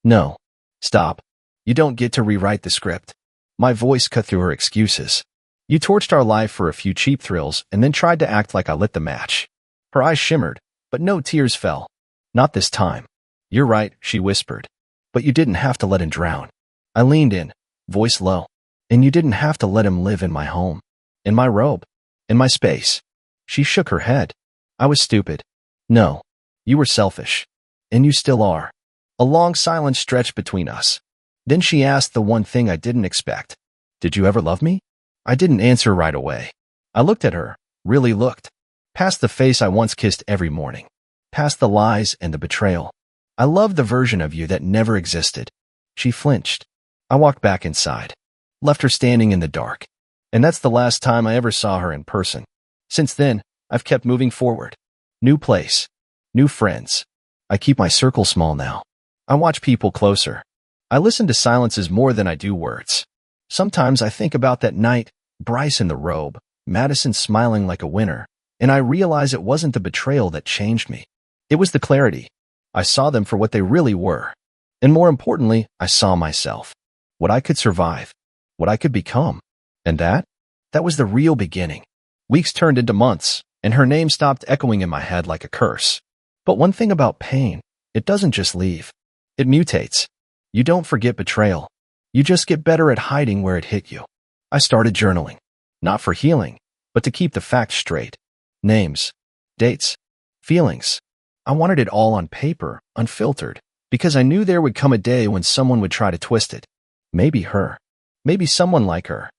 No. Stop. You don't get to rewrite the script. My voice cut through her excuses. You torched our life for a few cheap thrills and then tried to act like I lit the match. Her eyes shimmered, but no tears fell. Not this time. You're right, she whispered. But you didn't have to let him drown. I leaned in, voice low. And you didn't have to let him live in my home. In my robe. In my space. She shook her head. I was stupid. No. You were selfish. And you still are. A long silence stretched between us. Then she asked the one thing I didn't expect. Did you ever love me? I didn't answer right away. I looked at her, really looked. Past the face I once kissed every morning. Past the lies and the betrayal. I loved the version of you that never existed. She flinched. I walked back inside. Left her standing in the dark. And that's the last time I ever saw her in person. Since then, I've kept moving forward. New place. New friends. I keep my circle small now. I watch people closer. I listen to silences more than I do words. Sometimes I think about that night, Bryce in the robe, Madison smiling like a winner, and I realize it wasn't the betrayal that changed me. It was the clarity. I saw them for what they really were. And more importantly, I saw myself. What I could survive. What I could become. And that was the real beginning. Weeks turned into months, and her name stopped echoing in my head like a curse. But one thing about pain, it doesn't just leave. It mutates. You don't forget betrayal. You just get better at hiding where it hit you. I started journaling. Not for healing, but to keep the facts straight. Names. Dates. Feelings. I wanted it all on paper, unfiltered, because I knew there would come a day when someone would try to twist it. Maybe her. Maybe someone like her.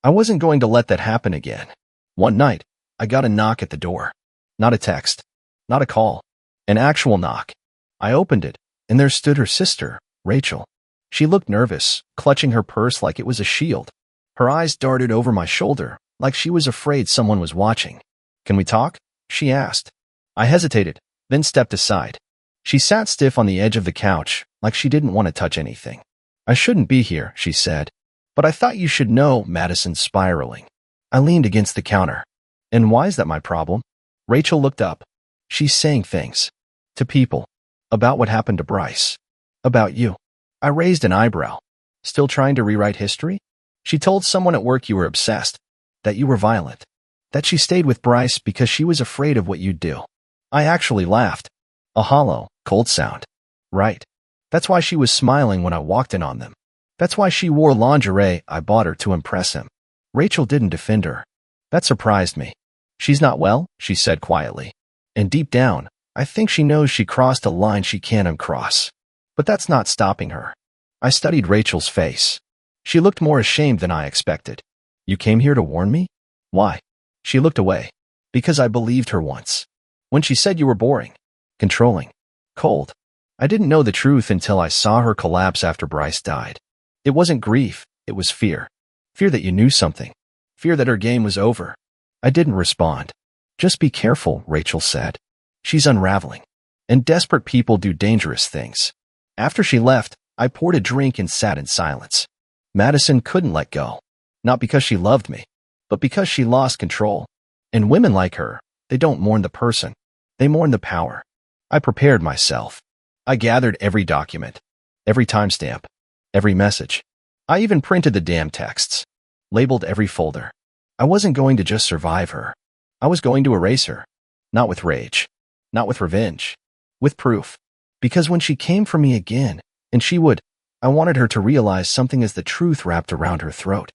I wasn't going to let that happen again. One night, I got a knock at the door. Not a text. Not a call. An actual knock. I opened it, and there stood her sister, Rachel. She looked nervous, clutching her purse like it was a shield. Her eyes darted over my shoulder, like she was afraid someone was watching. "Can we talk?" she asked. I hesitated, then stepped aside. She sat stiff on the edge of the couch, like she didn't want to touch anything. "I shouldn't be here," she said. "But I thought you should know," Madison spiraling. I leaned against the counter. "And why is that my problem?" Rachel looked up. She's saying things. To people. About what happened to Bryce. About you. I raised an eyebrow. Still trying to rewrite history? She told someone at work you were obsessed. That you were violent. That she stayed with Bryce because she was afraid of what you'd do. I actually laughed. A hollow, cold sound. Right. That's why she was smiling when I walked in on them. That's why she wore lingerie I bought her to impress him. Rachel didn't defend her. That surprised me. "She's not well," she said quietly. And deep down, I think she knows she crossed a line she can't uncross. But that's not stopping her. I studied Rachel's face. She looked more ashamed than I expected. "You came here to warn me? Why?" She looked away. "Because I believed her once. When she said you were boring, controlling, cold. I didn't know the truth until I saw her collapse after Bryce died. It wasn't grief, it was fear. Fear that you knew something. Fear that her game was over." I didn't respond. "Just be careful," Rachel said. "She's unraveling. And desperate people do dangerous things." After she left, I poured a drink and sat in silence. Madison couldn't let go. Not because she loved me, but because she lost control. And women like her, they don't mourn the person. They mourn the power. I prepared myself. I gathered every document, every timestamp, every message. I even printed the damn texts. Labeled every folder. I wasn't going to just survive her. I was going to erase her. Not with rage. Not with revenge. With proof. Because when she came for me again, and she would, I wanted her to realize something as the truth wrapped around her throat.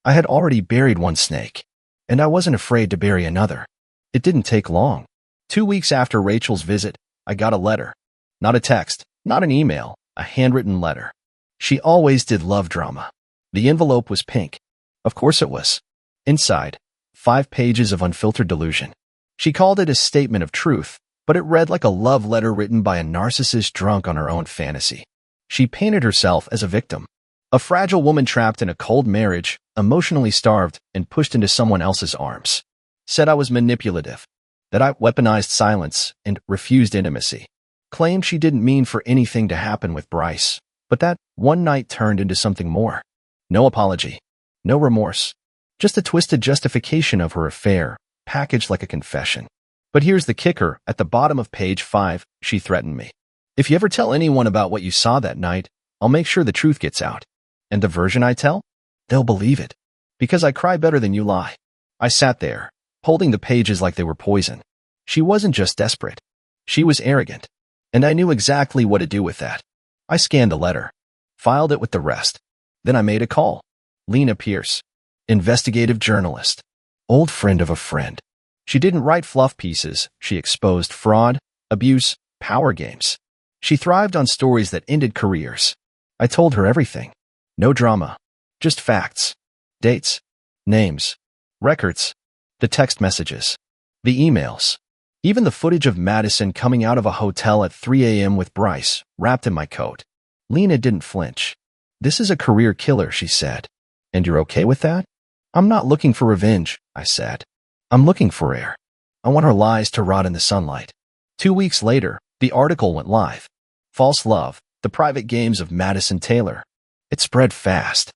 I had already buried one snake, and I wasn't afraid to bury another. It didn't take long. 2 weeks after Rachel's visit, I got a letter. Not a text, not an email, a handwritten letter. She always did love drama. The envelope was pink. Of course it was. Inside, 5 pages of unfiltered delusion. She called it a statement of truth, but it read like a love letter written by a narcissist drunk on her own fantasy. She painted herself as a victim. A fragile woman trapped in a cold marriage, emotionally starved, and pushed into someone else's arms. Said I was manipulative. That I weaponized silence and refused intimacy. Claimed she didn't mean for anything to happen with Bryce, but that one night turned into something more. No apology. No remorse. Just a twisted justification of her affair, packaged like a confession. But here's the kicker. At the bottom of page 5, she threatened me. "If you ever tell anyone about what you saw that night, I'll make sure the truth gets out. And the version I tell? They'll believe it. Because I cry better than you lie." I sat there, holding the pages like they were poison. She wasn't just desperate. She was arrogant. And I knew exactly what to do with that. I scanned the letter. Filed it with the rest. Then I made a call. Lena Pierce. Investigative journalist. Old friend of a friend. She didn't write fluff pieces. She exposed fraud, abuse, power games. She thrived on stories that ended careers. I told her everything. No drama. Just facts. Dates. Names. Records. The text messages. The emails. Even the footage of Madison coming out of a hotel at 3 a.m. with Bryce, wrapped in my coat. Lena didn't flinch. "This is a career killer," she said. "And you're okay with that?" "I'm not looking for revenge," I said. "I'm looking for air. I want her lies to rot in the sunlight." 2 weeks later, the article went live. False Love, the private games of Madison Taylor. It spread fast.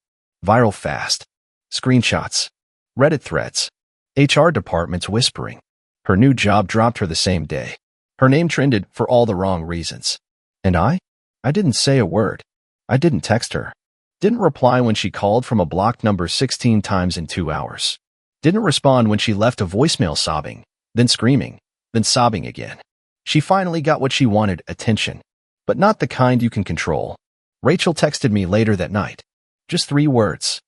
Viral fast. Screenshots. Reddit threads. HR departments whispering. Her new job dropped her the same day. Her name trended for all the wrong reasons. And I didn't say a word. I didn't text her. Didn't reply when she called from a blocked number 16 times in 2 hours. Didn't respond when she left a voicemail sobbing, then screaming, then sobbing again. She finally got what she wanted, attention. But not the kind you can control. Rachel texted me later that night. Just 3 words.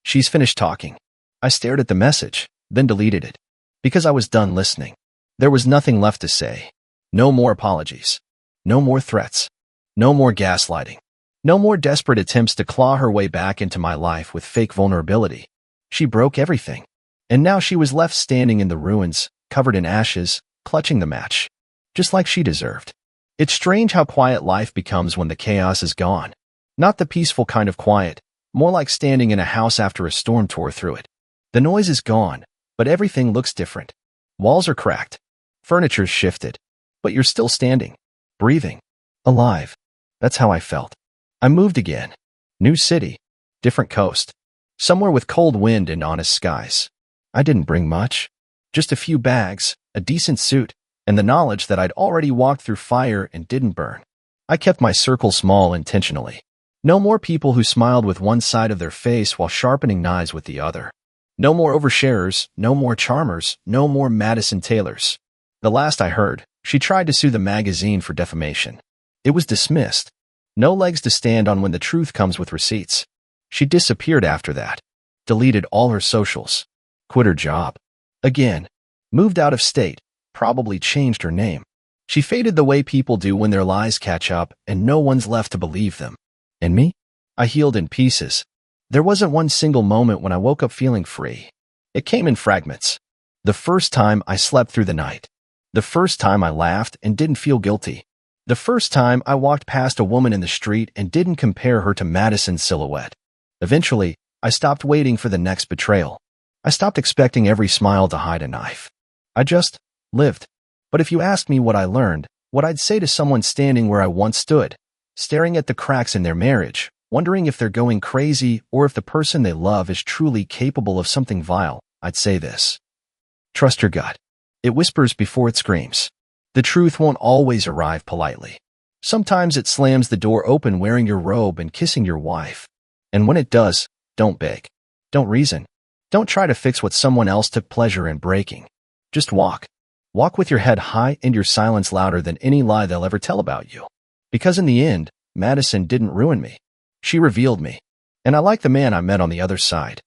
"She's finished talking." I stared at the message, then deleted it. Because I was done listening. There was nothing left to say. No more apologies. No more threats. No more gaslighting. No more desperate attempts to claw her way back into my life with fake vulnerability. She broke everything. And now she was left standing in the ruins, covered in ashes, clutching the match, just like she deserved. It's strange how quiet life becomes when the chaos is gone. Not the peaceful kind of quiet, more like standing in a house after a storm tore through it. The noise is gone, but everything looks different. Walls are cracked. Furniture's shifted. But you're still standing, breathing, alive. That's how I felt. I moved again. New city, different coast. Somewhere with cold wind and honest skies. I didn't bring much. Just a few bags, a decent suit, and the knowledge that I'd already walked through fire and didn't burn. I kept my circle small intentionally. No more people who smiled with one side of their face while sharpening knives with the other. No more oversharers, no more charmers, no more Madison Taylors. The last I heard, she tried to sue the magazine for defamation. It was dismissed. No legs to stand on when the truth comes with receipts. She disappeared after that. Deleted all her socials. Quit her job. Again. Moved out of state. Probably changed her name. She faded the way people do when their lies catch up and no one's left to believe them. And me? I healed in pieces. There wasn't one single moment when I woke up feeling free. It came in fragments. The first time I slept through the night. The first time I laughed and didn't feel guilty. The first time I walked past a woman in the street and didn't compare her to Madison's silhouette. Eventually, I stopped waiting for the next betrayal. I stopped expecting every smile to hide a knife. I just lived. But if you asked me what I learned, what I'd say to someone standing where I once stood, staring at the cracks in their marriage, wondering if they're going crazy or if the person they love is truly capable of something vile, I'd say this. Trust your gut. It whispers before it screams. The truth won't always arrive politely. Sometimes it slams the door open wearing your robe and kissing your wife. And when it does, don't beg. Don't reason. Don't try to fix what someone else took pleasure in breaking. Just walk. Walk with your head high and your silence louder than any lie they'll ever tell about you. Because in the end, Madison didn't ruin me. She revealed me. And I like the man I met on the other side.